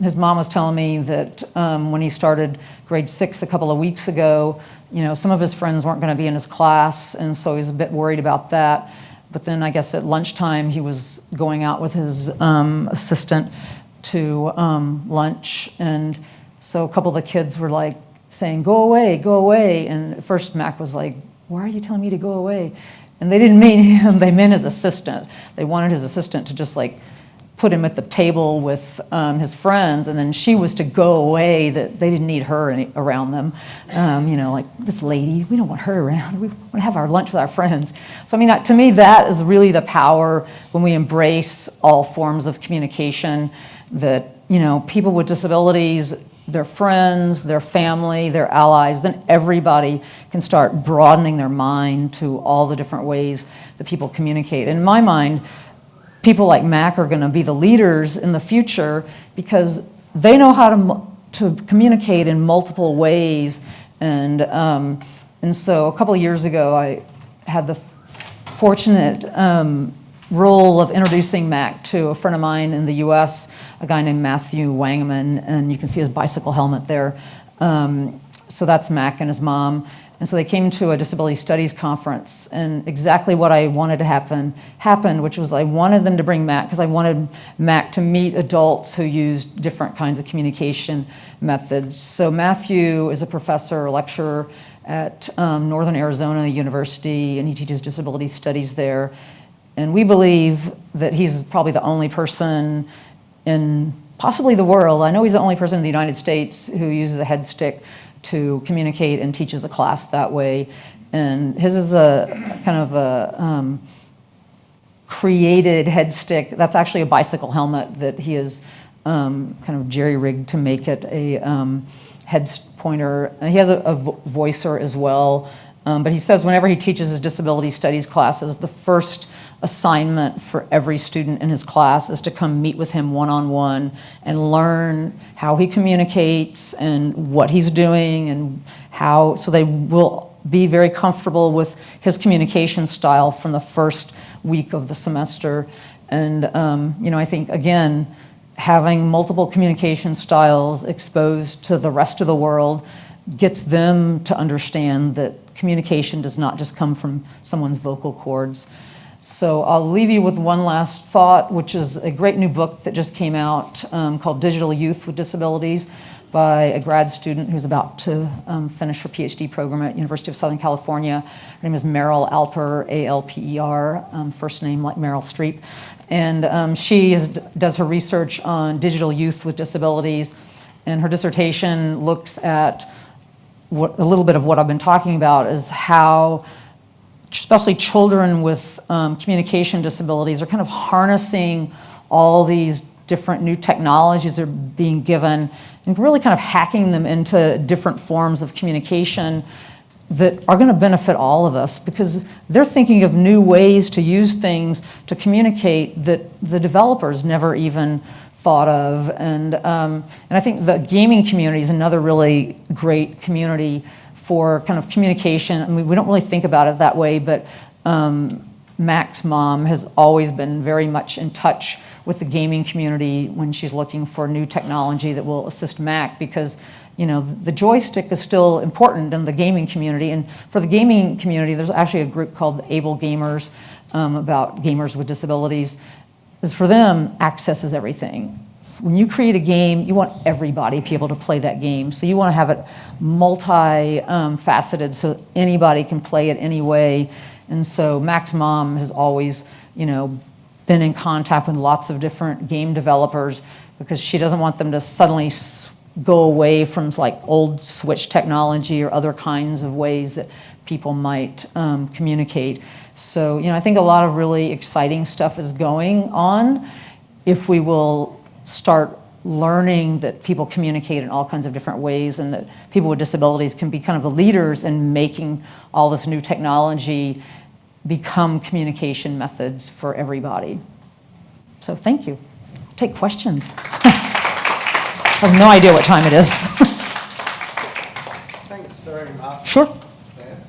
his mom was telling me that when he started grade 6 a couple of weeks ago, some of his friends weren't going to be in his class, and so he was a bit worried about that. But then I guess at lunchtime he was going out with his assistant to lunch, and so a couple of the kids were like saying, go away. And at first Mac was like, why are you telling me to go away? And they didn't mean him, they meant his assistant. They wanted his assistant to just like put him at the table with his friends, and then she was to go away, that they didn't need her around them. Like, this lady, we don't want her around. We want to have our lunch with our friends. So, I mean, to me, that is really the power when we embrace all forms of communication, that, people with disabilities, their friends, their family, their allies, then everybody can start broadening their mind to all the different ways that people communicate. In my mind, people like Mac are going to be the leaders in the future because they know how to communicate in multiple ways. And so a couple of years ago, I had the fortunate role of introducing Mac to a friend of mine in the US, a guy named Matthew Wangeman, and you can see his bicycle helmet there. So that's Mac and his mom. And so they came to a disability studies conference, and exactly what I wanted to happen happened, which was I wanted them to bring Mac because I wanted Mac to meet adults who used different kinds of communication methods. So Matthew is a professor, a lecturer at Northern Arizona University, and he teaches disability studies there. And we believe that he's probably the only person in possibly the world, I know he's the only person in the United States who uses a head stick to communicate and teaches a class that way. And his is a kind of a created head stick. That's actually a bicycle helmet that he has kind of jerry-rigged to make it a head pointer. And he has a voicer as well. But he says whenever he teaches his disability studies classes, the first assignment for every student in his class is to come meet with him one-on-one and learn how he communicates and what he's doing and how, so they will be very comfortable with his communication style from the first week of the semester. And I think, again, having multiple communication styles exposed to the rest of the world gets them to understand that communication does not just come from someone's vocal cords. So I'll leave you with one last thought, which is a great new book that just came out called Digital Youth with Disabilities by a grad student who's about to finish her PhD program at University of Southern California. Her name is Meryl Alper, A-L-P-E-R, first name like Meryl Streep. And she does her research on digital youth with disabilities, and her dissertation looks at a little bit of what I've been talking about, is how especially children with communication disabilities are kind of harnessing all these different new technologies that are being given and really kind of hacking them into different forms of communication that are going to benefit all of us, because they're thinking of new ways to use things to communicate that the developers never even thought of. And I think the gaming community is another really great community for kind of communication. I mean, we don't really think about it that way, but Mac's mom has always been very much in touch with the gaming community when she's looking for new technology that will assist Mac, because the joystick is still important in the gaming community. And for the gaming community, there's actually a group called the Able Gamers, about gamers with disabilities. Because for them, access is everything. When you create a game, you want everybody to be able to play that game. So you want to have it multi-faceted so anybody can play it any way. And so Mac's mom has always, been in contact with lots of different game developers, because she doesn't want them to suddenly go away from like old switch technology or other kinds of ways that people might communicate. So, I think a lot of really exciting stuff is going on if we will start learning that people communicate in all kinds of different ways, and that people with disabilities can be kind of the leaders in making all this new technology become communication methods for everybody. So thank you. Take questions. I have no idea what time it is. Thanks very much. Sure. Beth.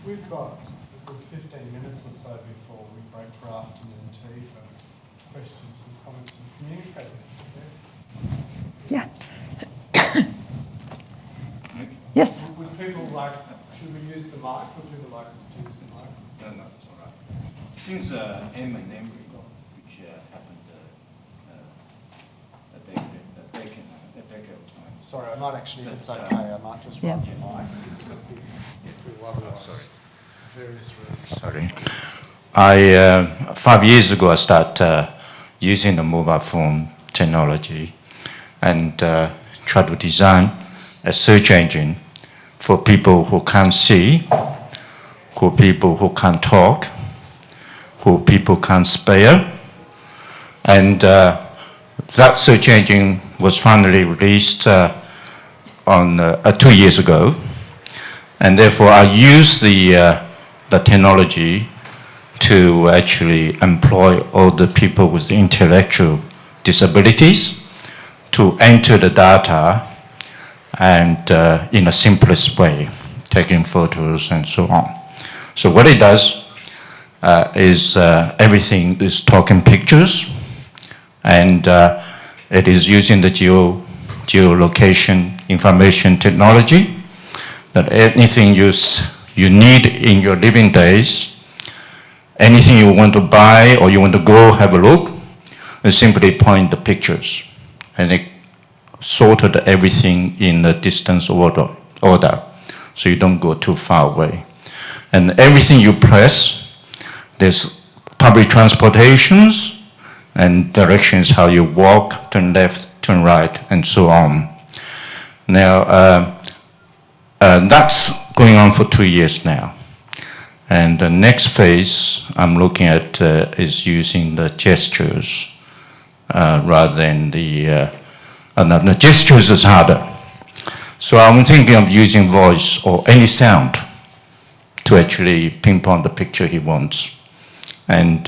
We've got a good 15 minutes or so before we break for afternoon tea for questions and comments and communicating. Yeah. Yes. Would people like, should we use the mic or do the locals use the mic? No, it's all right. Since M and M recall, which happened a decade of time. Sorry, I might actually, if it's okay, I might just run the mic. Sorry. Various reasons. Sorry. 5 years ago, I started using the mobile phone technology and try to design a search engine for people who can't see, for people who can't talk, who people can't spell. And that search engine was finally released on 2 years ago. And therefore, I use the technology to actually employ all the people with intellectual disabilities to enter the data and in a simplest way, taking photos and so on. So what it does is everything is talking pictures, and it is using the geolocation information technology, that anything you need in your living days, anything you want to buy or you want to go have a look, you simply point the pictures, and it sorted everything in the distance order, so you don't go too far away. And everything you press, there's public transportations and directions how you walk, turn left, turn right, and so on. Now, that's going on for 2 years now. And the next phase I'm looking at is using the gestures rather than the gestures is harder. So I'm thinking of using voice or any sound to actually pinpoint the picture he wants. And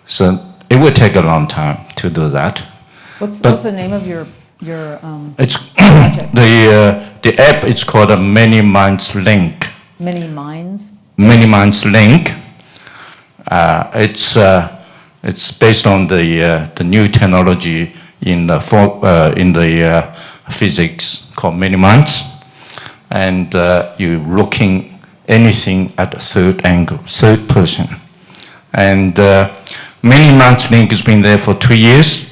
so it will take a long time to do that. What's the name of your It's project? the app is called a Many Minds Link. Many Minds? Many Minds Link. It's based on the new technology in the physics called Many Minds, and you're looking anything at a third angle, third person. And Many Minds Link has been there for 2 years.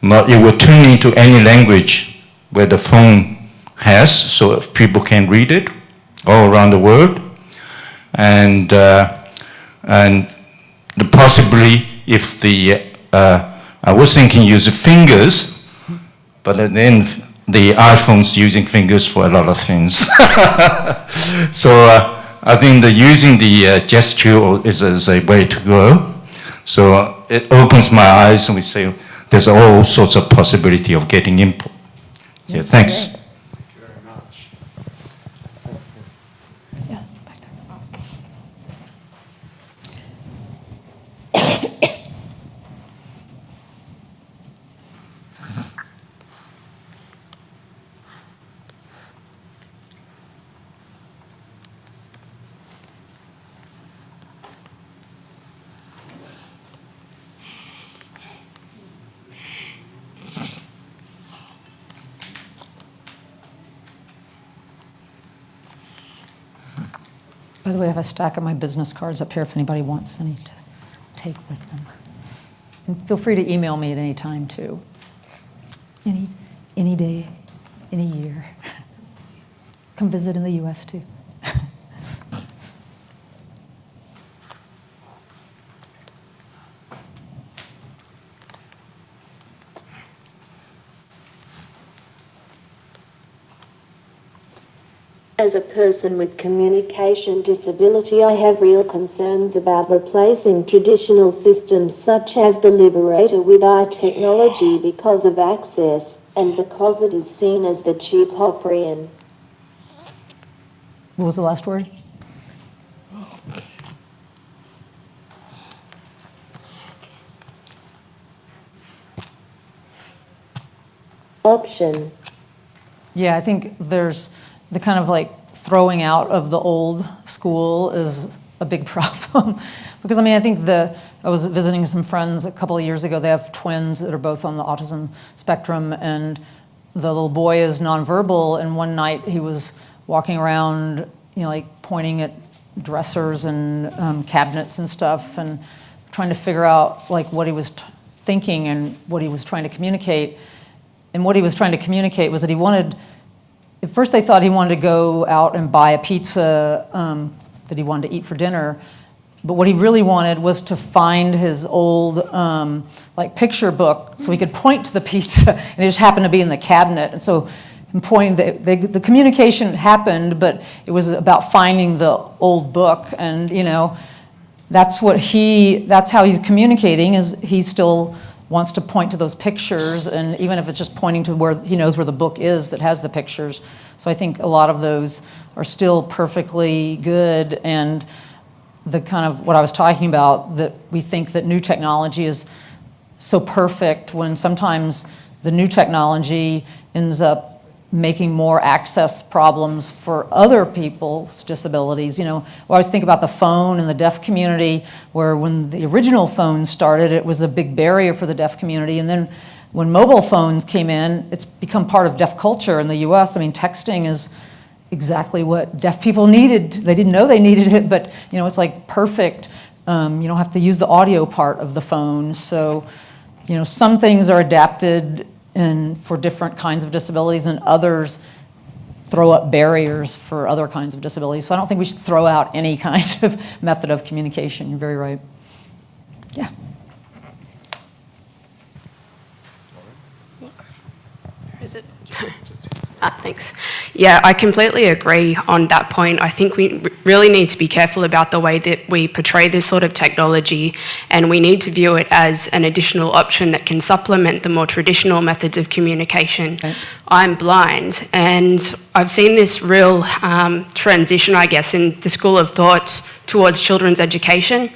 But it will turn into any language where the phone has, so if people can read it all around the world. And possibly if I was thinking use fingers, but then the iPhone's using fingers for a lot of things. So I think using the gesture is a way to go. So it opens my eyes, and we say there's all sorts of possibility of getting input. Yeah, thanks. Thank you very much. Yeah, back there. By the way, I have a stack of my business cards up here if anybody wants any to take with them. And feel free to email me at any time, too. Any day, any year. Come visit in the U.S., too. As a person with communication disability, I have real concerns about replacing traditional systems such as the Liberator with AI technology because of access and because it is seen as the cheap option. What was the last word? Option. Yeah, I think there's the kind of like throwing out of the old school is a big problem. Because I mean, I think I was visiting some friends a couple of years ago. They have twins that are both on the autism spectrum, and the little boy is nonverbal, and one night he was walking around, like pointing at dressers and cabinets and stuff, and trying to figure out like what he was thinking and what he was trying to communicate. And what he was trying to communicate was that he wanted, at first they thought he wanted to go out and buy a pizza that he wanted to eat for dinner. But what he really wanted was to find his old like picture book so he could point to the pizza, and it just happened to be in the cabinet. And so in pointing, the communication happened, but it was about finding the old book. And that's how he's communicating, is he still wants to point to those pictures, and even if it's just pointing to where he knows where the book is that has the pictures. So I think a lot of those are still perfectly good, and the kind of what I was talking about, that we think that new technology is so perfect when sometimes the new technology ends up making more access problems for other people's disabilities. We always think about the phone and the deaf community, where when the original phone started, it was a big barrier for the deaf community. And then when mobile phones came in, it's become part of deaf culture in the US. I mean, texting is exactly what deaf people needed. They didn't know they needed it, but it's like perfect. You don't have to use the audio part of the phone. So, some things are adapted and for different kinds of disabilities, and others throw up barriers for other kinds of disabilities. So I don't think we should throw out any kind of method of communication. You're very right. Yeah. Is it? Thanks. Yeah, I completely agree on that point. I think we really need to be careful about the way that we portray this sort of technology, and we need to view it as an additional option that can supplement the more traditional methods of communication. Okay. I'm blind, and I've seen this real transition, I guess, in the school of thought towards children's education,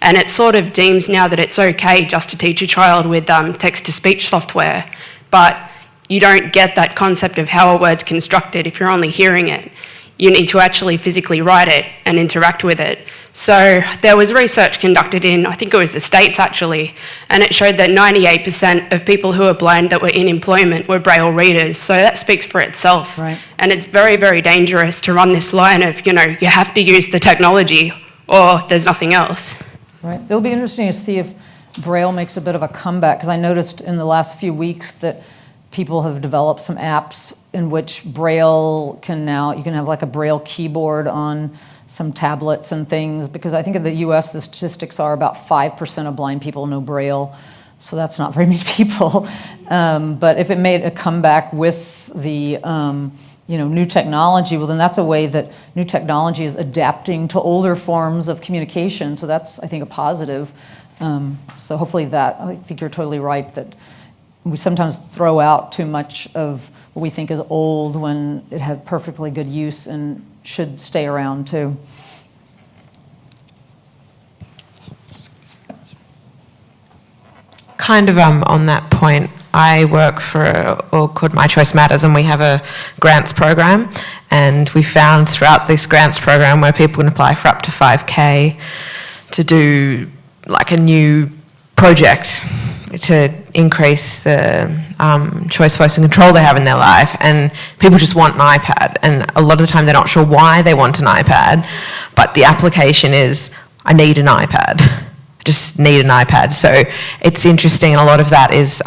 and it sort of deems now that it's okay just to teach a child with text-to-speech software, but you don't get that concept of how a word's constructed if you're only hearing it. You need to actually physically write it and interact with it. So there was research conducted in, I think it was the States actually, and it showed that 98% of people who are blind that were in employment were Braille readers. So that speaks for itself. Right. And it's very, very dangerous to run this line of, you have to use the technology or there's nothing else. Right. It'll be interesting to see if Braille makes a bit of a comeback, because I noticed in the last few weeks that people have developed some apps in which Braille you can have like a Braille keyboard on some tablets and things, because I think in the US the statistics are about 5% of blind people know Braille, so that's not very many people. But if it made a comeback with the new technology, well then that's a way that new technology is adapting to older forms of communication, so that's, I think, a positive. So hopefully I think you're totally right that we sometimes throw out too much of what we think is old when it had perfectly good use and should stay around too. Kind of on that point, I work for a org called My Choice Matters, and we have a grants program, and we found throughout this grants program where people can apply for up to 5K to do like a new project to increase the choice, voice and control they have in their life, and people just want an iPad, and a lot of the time they're not sure why they want an iPad, but the application is, I need an iPad. I just need an iPad. So it's interesting, and a lot of that is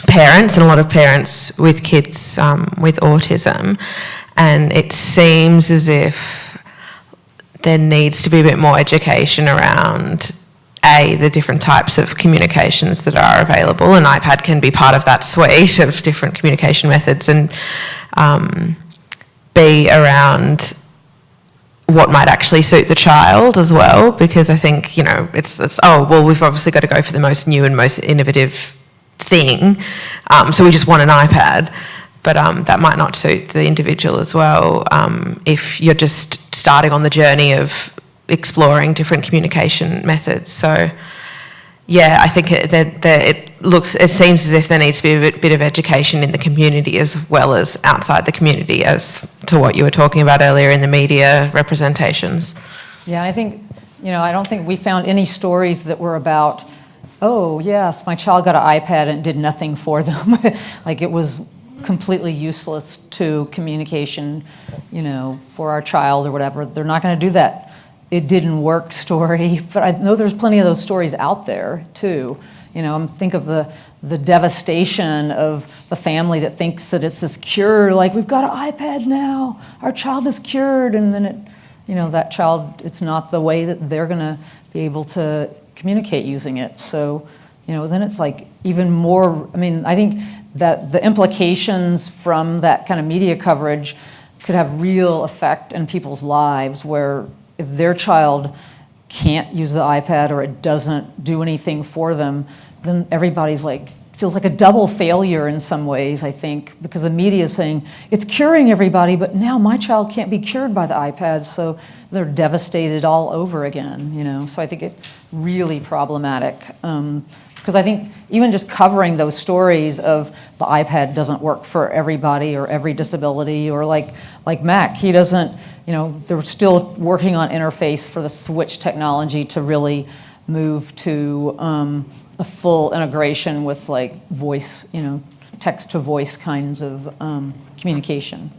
parents, and a lot of parents with kids with autism, and it seems as if there needs to be a bit more education around the different types of communications that are available, and iPad can be part of that suite of different communication methods, and be around what might actually suit the child as well, because I think, it's we've obviously got to go for the most new and most innovative thing, so we just want an iPad, but that might not suit the individual as well, if you're just starting on the journey of exploring different communication methods. So yeah, I think it seems as if there needs to be a bit of education in the community as well as outside the community, as to what you were talking about earlier in the media representations. Yeah, I think, I don't think we found any stories that were about, oh yes, my child got an iPad and it did nothing for them. Like it was completely useless to communication, for our child or whatever. They're not going to do that. It didn't work story, but I know there's plenty of those stories out there too. Think of the devastation of the family that thinks that it's this cure, like we've got an iPad now, our child is cured, and then that child, it's not the way that they're going to be able to communicate using it. So, then it's like even more, I think that the implications from that kind of media coverage could have real effect in people's lives, where if their child can't use the iPad or it doesn't do anything for them, then everybody's feels like a double failure in some ways, I think, because the media is saying it's curing everybody, but now my child can't be cured by the iPad, so they're devastated all over again, So I think it's really problematic. Because I think even just covering those stories of the iPad doesn't work for everybody or every disability, or like Mac, he doesn't, they're still working on interface for the switch technology to really move to a full integration with voice, text to voice kinds of communication.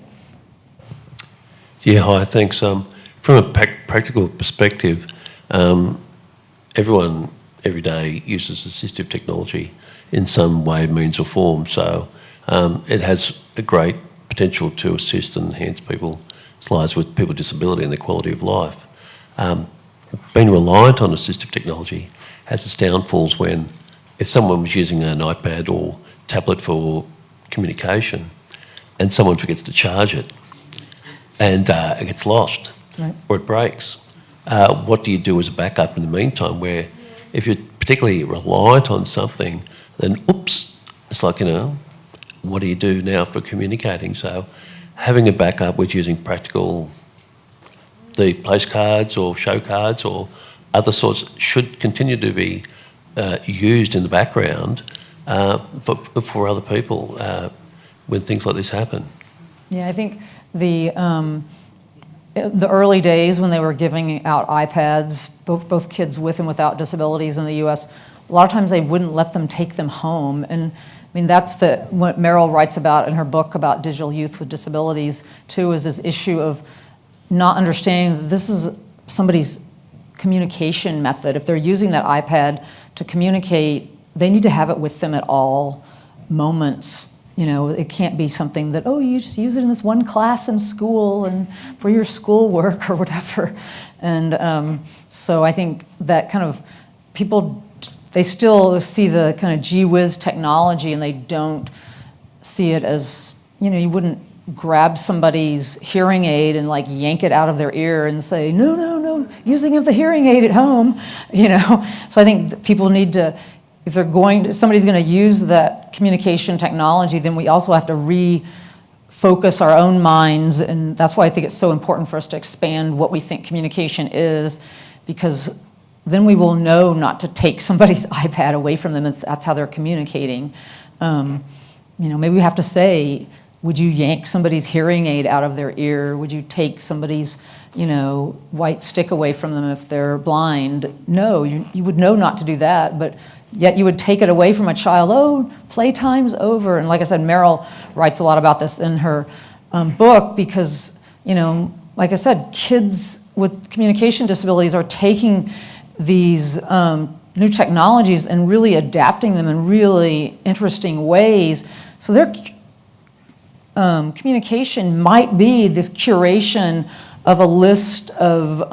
Yeah, hi, thanks. From a practical perspective, everyone every day uses assistive technology in some way, means or form. So it has a great potential to assist and enhance people's lives with people with disability and their quality of life. Being reliant on assistive technology has its downfalls when, if someone was using an iPad or tablet for communication and someone forgets to charge it and it gets lost, right, or it breaks, what do you do as a backup in the meantime, where if you're particularly reliant on something, then oops, it's like, what do you do now for communicating? So having a backup with using the place cards or show cards or other sorts should continue to be used in the background for other people when things like this happen. Yeah, I think the early days when they were giving out iPads, both kids with and without disabilities in the U.S., a lot of times they wouldn't let them take them home. And that's what Meryl writes about in her book about digital youth with disabilities too, is this issue of not understanding that this is somebody's communication method. If they're using that iPad to communicate, they need to have it with them at all moments. It can't be something that, you just use it in this one class in school and for your schoolwork or whatever. And so I think that kind of people, they still see the kind of gee whiz technology and they don't see it as, you wouldn't grab somebody's hearing aid and yank it out of their ear and say, no, using of the hearing aid at home, So I think that people need to, if somebody's going to use that communication technology, then we also have to refocus our own minds, and that's why I think it's so important for us to expand what we think communication is, because then we will know not to take somebody's iPad away from them if that's how they're communicating. Maybe we have to say, would you yank somebody's hearing aid out of their ear? Would you take somebody's, white stick away from them if they're blind? No, you would know not to do that, but yet you would take it away from a child. Playtime's over. And like I said, Meryl writes a lot about this in her book because, like I said, kids with communication disabilities are taking these new technologies and really adapting them in really interesting ways. So their communication might be this curation of a list of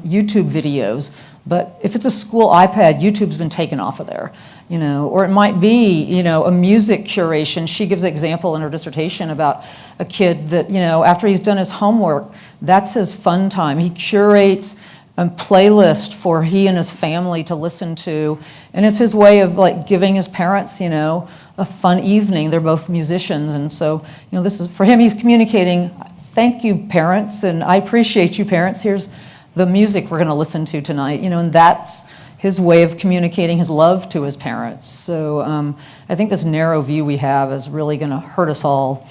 YouTube videos, but if it's a school iPad, YouTube's been taken off of there, or it might be, a music curation. She gives an example in her dissertation about a kid that, after he's done his homework, that's his fun time. He curates a playlist for he and his family to listen to, and it's his way of giving his parents, a fun evening. They're both musicians, and so, this is, for him, he's communicating, thank you, parents, and I appreciate you, parents. Here's the music we're going to listen to tonight, and that's his way of communicating his love to his parents. So I think this narrow view we have is really going to hurt us all.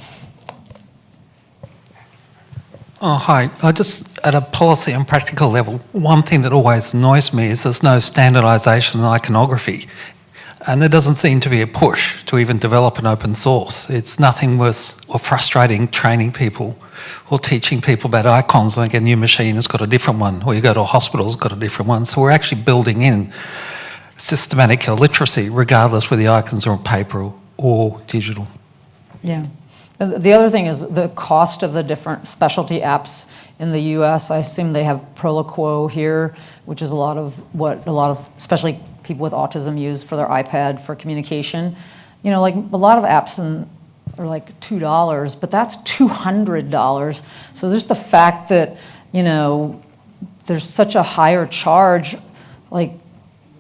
Oh, hi. At a policy and practical level, one thing that always annoys me is there's no standardisation in iconography. And there doesn't seem to be a push to even develop an open source. It's nothing worse or frustrating training people or teaching people about icons, like a new machine has got a different one, or you go to a hospital, it's got a different one. So we're actually building in systematic illiteracy, regardless whether the icons are on paper or digital. Yeah. The other thing is the cost of the different specialty apps in the US. I assume they have Proloquo here, which is a lot of what a lot of, especially people with autism, use for their iPad for communication. You know, like a lot of apps are like $2, but that's $200. So just the fact that, you know, there's such a higher charge, like,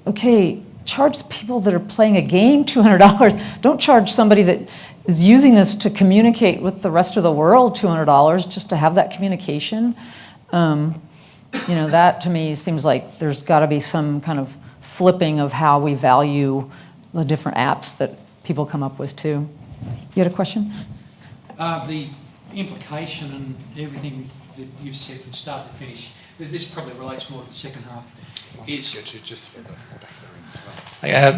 okay, charge people that are playing a game $200. Don't charge somebody that is using this to communicate with the rest of the world $200 just to have that communication. You know, that to me seems like there's got to be some kind of flipping of how we value the different apps that people come up with too. You had a question? The implication and everything that you've said from start to finish, this probably relates more to the second half, is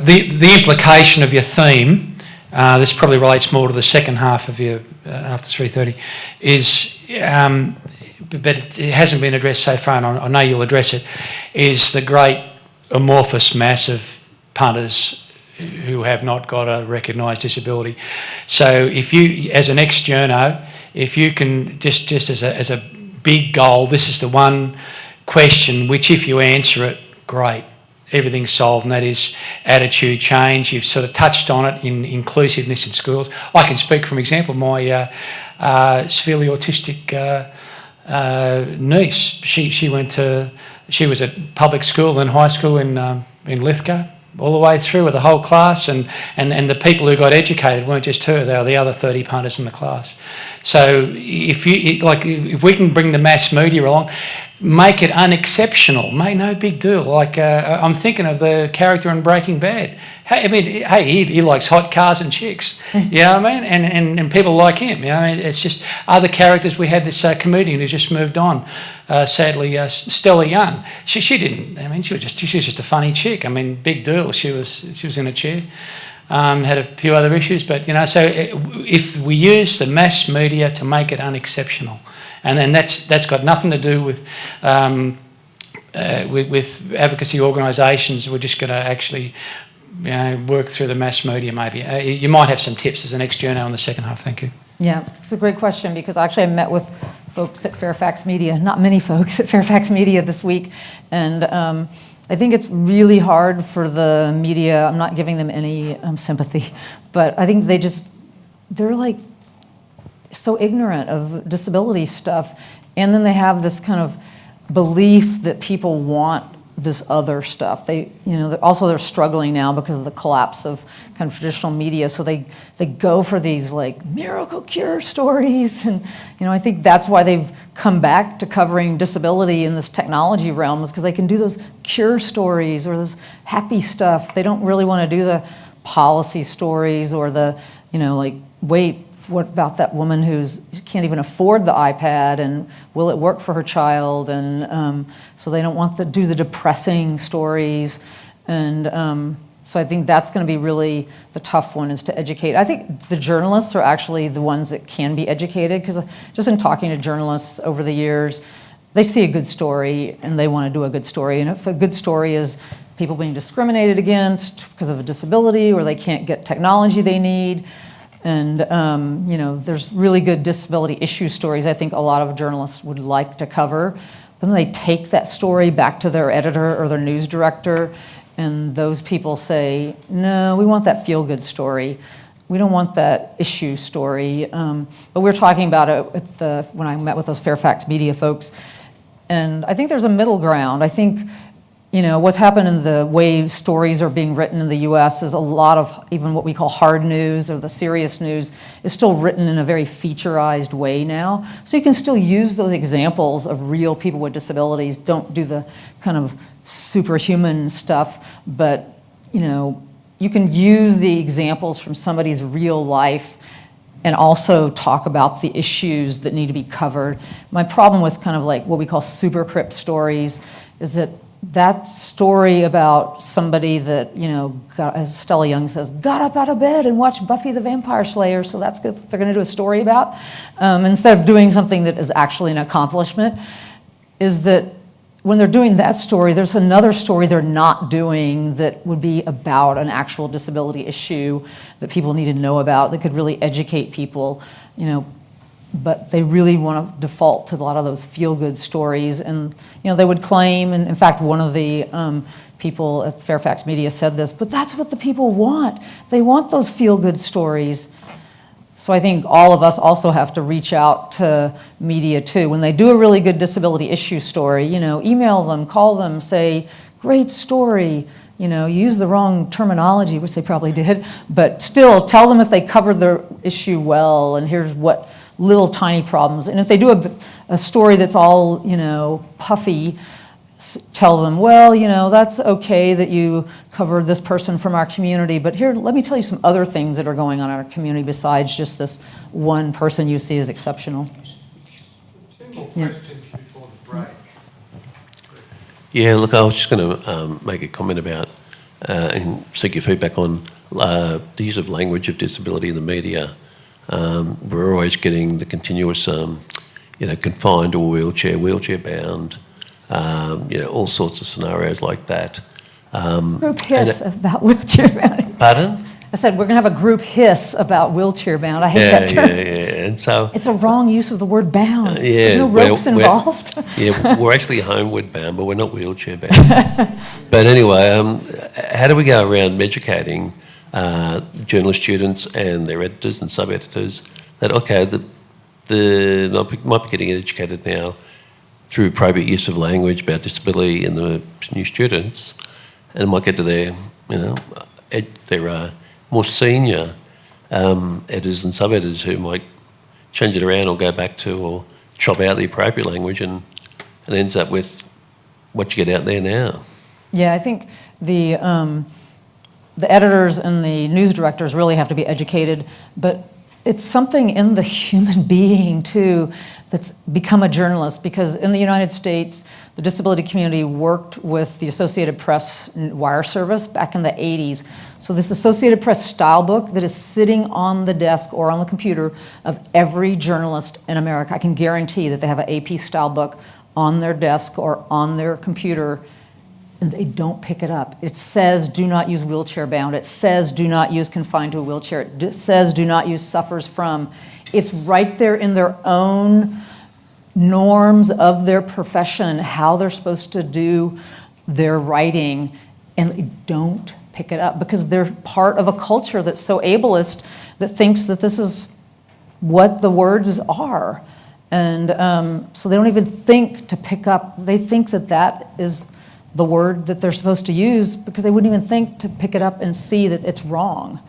the implication of your theme. This probably relates more to the second half of your after 3:30. Is but it hasn't been addressed so far, and I know you'll address it. Is the great amorphous mass of punters who have not got a recognised disability. So if you, as an ex-journo, if you can just as a big goal, this is the one question which, if you answer it, great, everything's solved, and that is attitude change. You've sort of touched on it in inclusiveness in schools. I can speak from example. My severely autistic niece, she was at public school, then high school in Lithgow, all the way through with the whole class, and the people who got educated weren't just her, they were the other 30 punters in the class. So if we can bring the mass media along, make it unexceptional, make no big deal. Like I'm thinking of the character in Breaking Bad. Hey, I mean, hey, he likes hot cars and chicks. You know what I mean? And people like him. You know, I mean, it's just other characters. We had this comedian who just moved on, sadly, Stella Young. She didn't. I mean, she was just a funny chick. I mean, big deal. She was in a chair. Had a few other issues, but you know. So if we use the mass media to make it unexceptional. And then that's got nothing to do with advocacy organisations. We're just going to actually, you know, work through the mass media. Maybe you might have some tips as an ex-journo in the second half. Thank you. Yeah, it's a great question, because actually I met with folks at Fairfax Media, not many folks at Fairfax Media this week, and I think it's really hard for the media. I'm not giving them any sympathy, but I think they're like so ignorant of disability stuff, and then they have this kind of belief that people want this other stuff. They're struggling now because of the collapse of kind of traditional media, so they go for these like miracle cure stories, and you know, I think that's why they've come back to covering disability in this technology realm, is because they can do those cure stories or this happy stuff. They don't really want to do the policy stories or the, you know, like, wait, what about that woman who can't even afford the iPad, and will it work for her child? And so they don't want to do the depressing stories. And so I think that's going to be really the tough one, is to educate. I think the journalists are actually the ones that can be educated, because just in talking to journalists over the years, they see a good story and they want to do a good story. And if a good story is people being discriminated against because of a disability, or they can't get technology they need, and you know, there's really good disability issue stories I think a lot of journalists would like to cover. But then they take that story back to their editor or their news director, and those people say, no, we want that feel-good story. We don't want that issue story. But we were talking about it when I met with those Fairfax Media folks, and I think there's a middle ground. I think, you know, what's happened in the way stories are being written in the US is a lot of even what we call hard news, or the serious news, is still written in a very featureized way now. So you can still use those examples of real people with disabilities. Don't do the kind of superhuman stuff, but you know, you can use the examples from somebody's real life and also talk about the issues that need to be covered. My problem with kind of like what we call superscript stories is that that story about somebody that, as Stella Young says, got up out of bed and watched Buffy the Vampire Slayer, so that's good. They're going to do a story about, instead of doing something that is actually an accomplishment, is that when they're doing that story, there's another story they're not doing that would be about an actual disability issue that people need to know about, that could really educate people, but they really want to default to a lot of those feel-good stories. And, they would claim, and in fact, one of the people at Fairfax Media said this, but that's what the people want. They want those feel-good stories. So I think all of us also have to reach out to media too. When they do a really good disability issue story, email them, call them, say, great story. You use the wrong terminology, which they probably did, but still tell them if they covered the issue well, and here's what little tiny problems. And if they do a story that's all, puffy, tell them, well, that's okay that you covered this person from our community, but here, let me tell you some other things that are going on in our community besides just this one person you see as exceptional. Two more questions before the break. Yeah, look, I was just going to make a comment about and seek your feedback on the use of language of disability in the media. We're always getting the continuous, confined or wheelchair bound, all sorts of scenarios like that. Group hiss about wheelchair bound. Pardon? I said we're going to have a group hiss about wheelchair bound. I hate that term. Yeah. And so it's a wrong use of the word bound. There's no ropes involved. We're actually homeward bound, but we're not wheelchair bound. But anyway, how do we go around educating journalist students and their editors and sub-editors that, okay, they might be getting educated now through appropriate use of language about disability in the new students, and it might get to their more senior editors and sub-editors who might change it around or go back to or chop out the appropriate language, and it ends up with what you get out there now. Yeah, I think the editors and the news directors really have to be educated, but it's something in the human being too that's become a journalist, because in the United States, the disability community worked with the Associated Press wire service back in the 80s. So this Associated Press style book that is sitting on the desk or on the computer of every journalist in America, I can guarantee that they have an AP style book on their desk or on their computer, and they don't pick it up. It says do not use wheelchair bound. It says do not use confined to a wheelchair. It says do not use suffers from. It's right there in their own norms of their profession, how they're supposed to do their writing, and they don't pick it up because they're part of a culture that's so ableist that thinks that this is what the words are. And so they don't even think to pick up. They think that that is the word that they're supposed to use because they wouldn't even think to pick it up and see that it's wrong.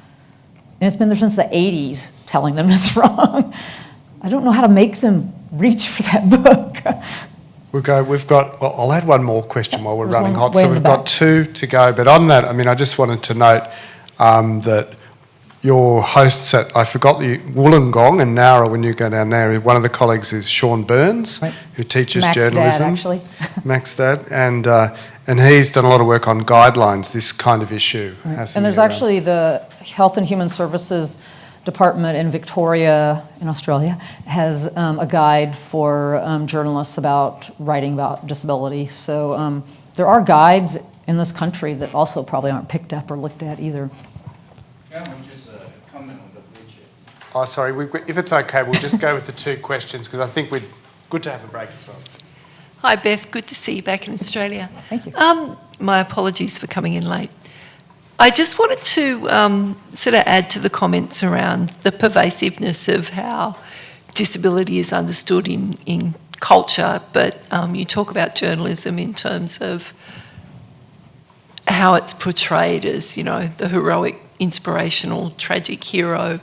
And it's been there since the 80s telling them it's wrong. I don't know how to make them reach for that book. Well, I'll add one more question while we're There's running one hot. way So in the we've got back. 2 to go. But on that, I just wanted to note that your hosts at, I forgot the Wollongong and Nowra, when you go down there, one of the colleagues is Sean Burns, Right. who teaches Mac's journalism. dad, actually. Mac's dad. And he's done a lot of work on guidelines, this kind of issue. hasn't And there's he, around- actually the Health and Human Services Department in Victoria, in Australia, has a guide for journalists about writing about disability. So there are guides in this country that also probably aren't picked up or looked at either. Just a comment on the wheelchair. Oh, sorry. If it's okay, we'll just go with the 2 questions because I think we're good to have a break as well. Hi Beth, good to see you back in Australia. Thank you. My apologies for coming in late. I just wanted to sort of add to the comments around the pervasiveness of how disability is understood in culture, but you talk about journalism in terms of how it's portrayed as, the heroic, inspirational, tragic hero,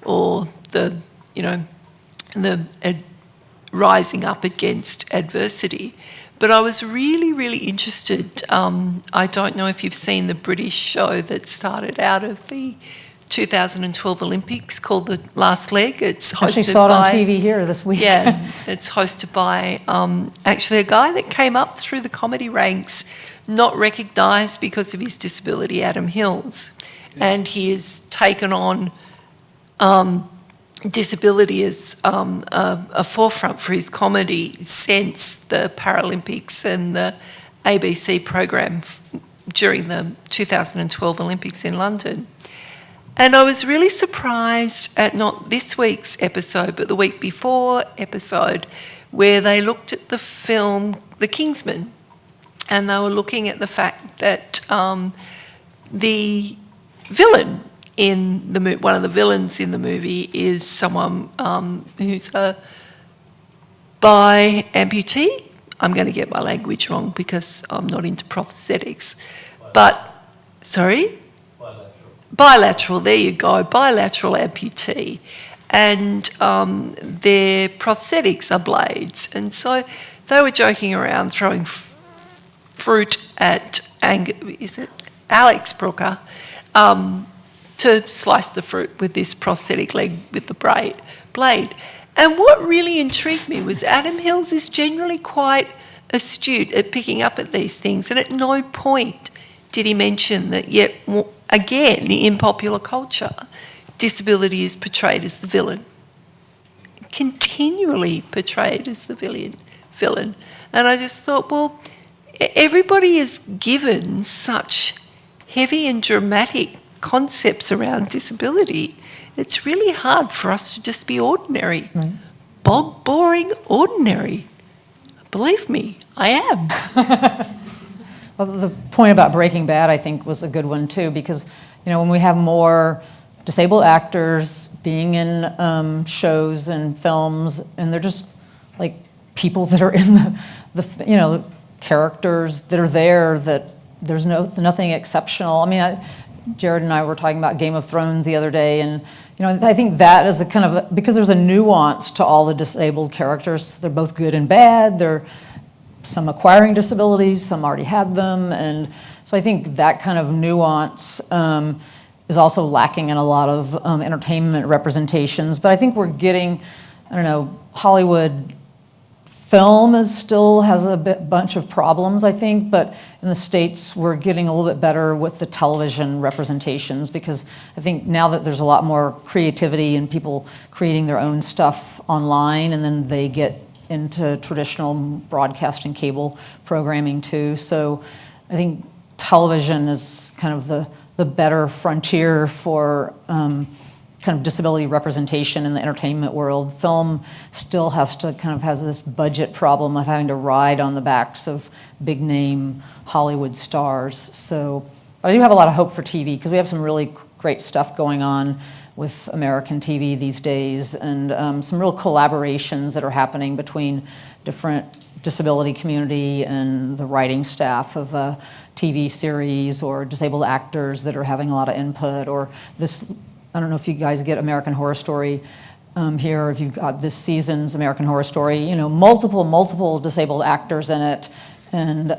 or the rising up against adversity. But I was really, really interested. I don't know if you've seen the British show that started out of the 2012 Olympics called The Last Leg. It's hosted Actually saw it on by- TV here this week. Yeah, it's hosted by actually a guy that came up through the comedy ranks, not recognised because of his disability, Adam Hills. And he has taken on disability as a forefront for his comedy since the Paralympics and the ABC program during the 2012 Olympics in London. And I was really surprised at not this week's episode, but the week before episode, where they looked at the film The Kingsman, and they were looking at the fact that the villain in the one of the villains in the movie is someone who's a bi-amputee. I'm going to get my language wrong because I'm not into prosthetics. But, sorry? Bilateral, there you go, bilateral amputee. And their prosthetics are blades. And so they were joking around, throwing fruit at Alex Brooker to slice the fruit with this prosthetic leg with the blade. And what really intrigued me was Adam Hills is generally quite astute at picking up at these things, and at no point did he mention that yet again in popular culture disability is portrayed as the villain, continually portrayed as the villain. And I just thought, well, everybody is given such heavy and dramatic concepts around disability, it's really hard for us to just be ordinary. Right. Bog boring ordinary. Believe me, I am. Well, the point about Breaking Bad, I think, was a good one too, because when we have more disabled actors being in shows and films, and they're just like people that are in the characters that are there, that there's nothing exceptional. I mean, Jared and I were talking about Game of Thrones the other day, and I think that is a kind of because there's a nuance to all the disabled characters. They're both good and bad. They're some acquiring disabilities, some already had them, and so I think that kind of nuance is also lacking in a lot of entertainment representations. But I think we're getting, Hollywood film still has a bunch of problems, I think, but in the States we're getting a little bit better with the television representations, because I think now that there's a lot more creativity and people creating their own stuff online, and then they get into traditional broadcast and cable programming too. So I think television is kind of the better frontier for kind of disability representation in the entertainment world. Film still has this budget problem of having to ride on the backs of big name Hollywood stars. So I do have a lot of hope for TV, because we have some really great stuff going on with American TV these days, and some real collaborations that are happening between different disability community and the writing staff of a TV series, or disabled actors that are having a lot of input, or this, I don't know if you guys get American Horror Story here, or if you've got this season's American Horror Story, multiple disabled actors in it, and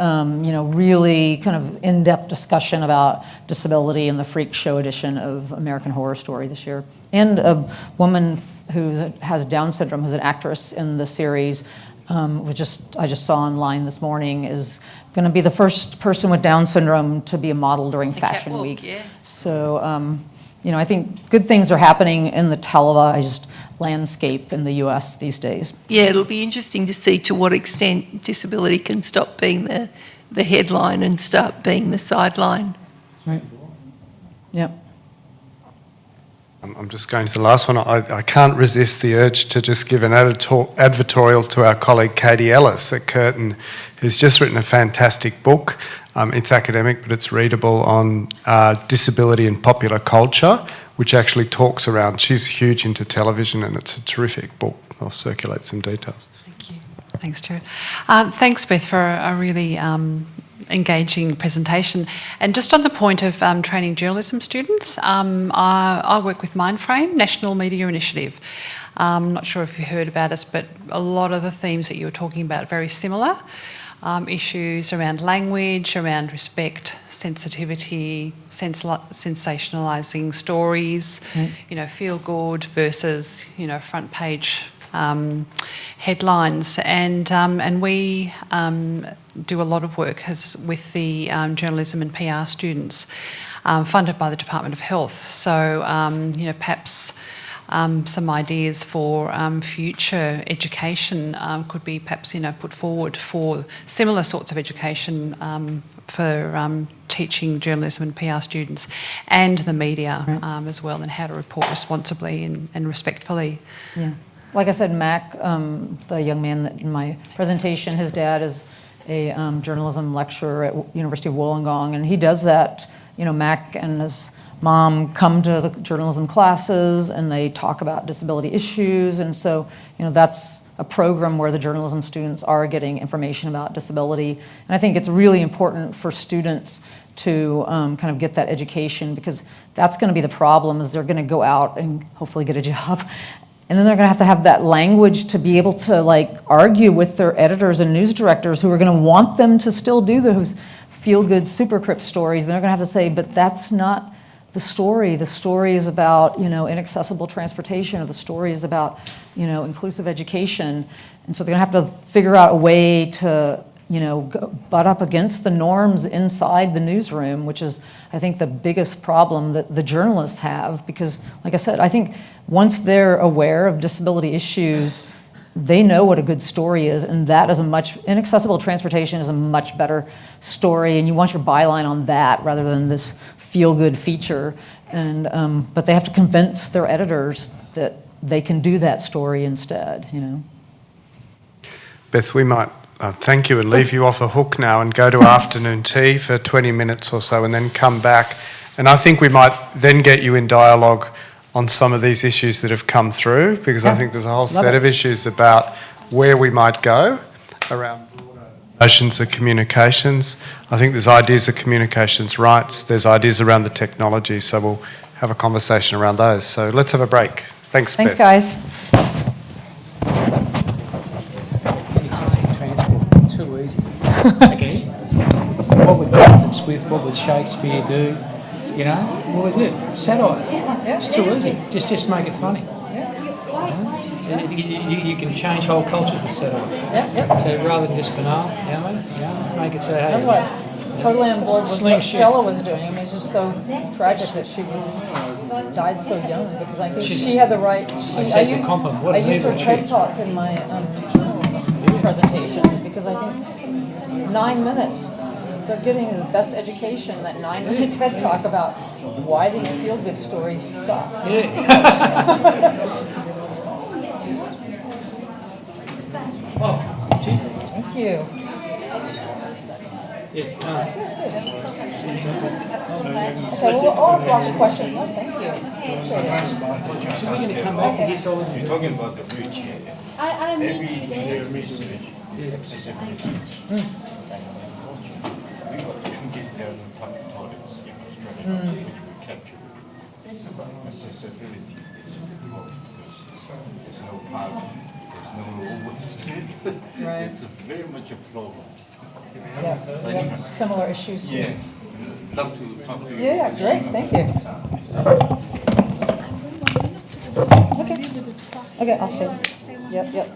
really kind of in-depth discussion about disability in the Freak Show edition of American Horror Story this year. And a woman who has Down syndrome, who's an actress in the series, I just saw online this morning, is going to be the first person with Down syndrome to be a model during Fashion catwalk, Week. yeah. So, I think good things are happening in the televised landscape in the US these days. Yeah, it'll be interesting to see to what extent disability can stop being the headline and start being the sideline. Right. Yep. I'm just going to the last one. I can't resist the urge to just give an advertorial to our colleague Katie Ellis at Curtin, who's just written a fantastic book. It's academic, but it's readable, on disability in popular culture, which actually talks around, she's huge into television, and it's a terrific book. I'll circulate some details. Thank you. Thanks, Jared. Thanks, Beth, for a really engaging presentation. And just on the point of training journalism students, I work with Mindframe, National Media Initiative. I'm not sure if you heard about us, but a lot of the themes that you were talking about are very similar. issues around language, around respect, sensitivity, sensationalising stories, feel good versus, front page headlines. And we do a lot of work with the journalism and PR students funded by the Department of Health. So, perhaps some ideas for future education could be perhaps, put forward for similar sorts of education for teaching journalism and PR students and the media as well, and how to report responsibly and respectfully. Yeah. Like I said, Mac, the young man that in my presentation, his dad is a journalism lecturer at University of Wollongong, and he does that. Mac and his mom come to the journalism classes and they talk about disability issues, and so that's a program where the journalism students are getting information about disability. And I think it's really important for students to kind of get that education, because that's going to be the problem, is they're going to go out and hopefully get a job, and then they're going to have that language to be able to argue with their editors and news directors, who are going to want them to still do those feel-good superscript stories. And they're going to have to say, but that's not the story. The story is about, inaccessible transportation, or the story is about, inclusive education. And so they're going to have to figure out a way to, butt up against the norms inside the newsroom, which is, I think, the biggest problem that the journalists have. Because, like I said, I think once they're aware of disability issues, they know what a good story is, and that is inaccessible transportation is a much better story, and you want your byline on that rather than this feel-good feature. And but they have to convince their editors that they can do that story instead. Beth, we might thank you and leave you off the hook now and go to afternoon tea for 20 minutes or so, and then come back. And I think we might then get you in dialogue on some of these issues that have come through, because I think there's a whole set of issues about where we might go around notions of communications. I think there's ideas of communications rights, there's ideas around the technology, so we'll have a conversation around those. So let's have a break. Thanks, Thanks, Beth. guys. Transport, too easy. Okay. What would Jonathan Swift, what would Shakespeare do? What would it? Satire. It's too easy. Just make it funny. You can change whole cultures with satire. So rather than just banal, make it so, hey. That's totally on board with what Stella was doing. I mean, it's just so tragic that she died so young, because I think she had the right. I use her TED Talk in my journal presentations, because I think 9 minutes. They're getting the best education in that 9-minute TED Talk about why these feel-good stories suck. Yeah. Thank you. Okay, well, I'll have lots of questions. Oh, thank you. Appreciate it. So we're going to come back to this all. You're talking about the wheelchair. I meet Every research accessibility. We got 2 different topics in Australia which we capture. Accessibility is important because there's no parking, there's no roadways. Right. It's very much a problem. Yeah, we have similar issues too. Yeah. Love to talk to you. Yeah, great. Thank you. Okay, I'll stay. Yep.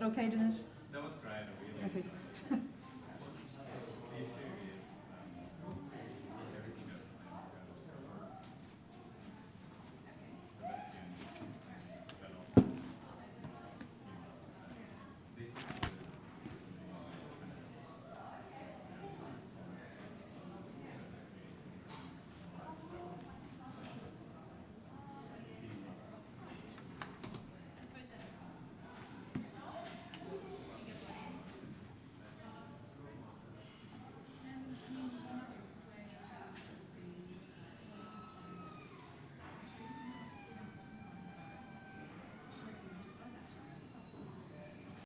okay, Dinesh?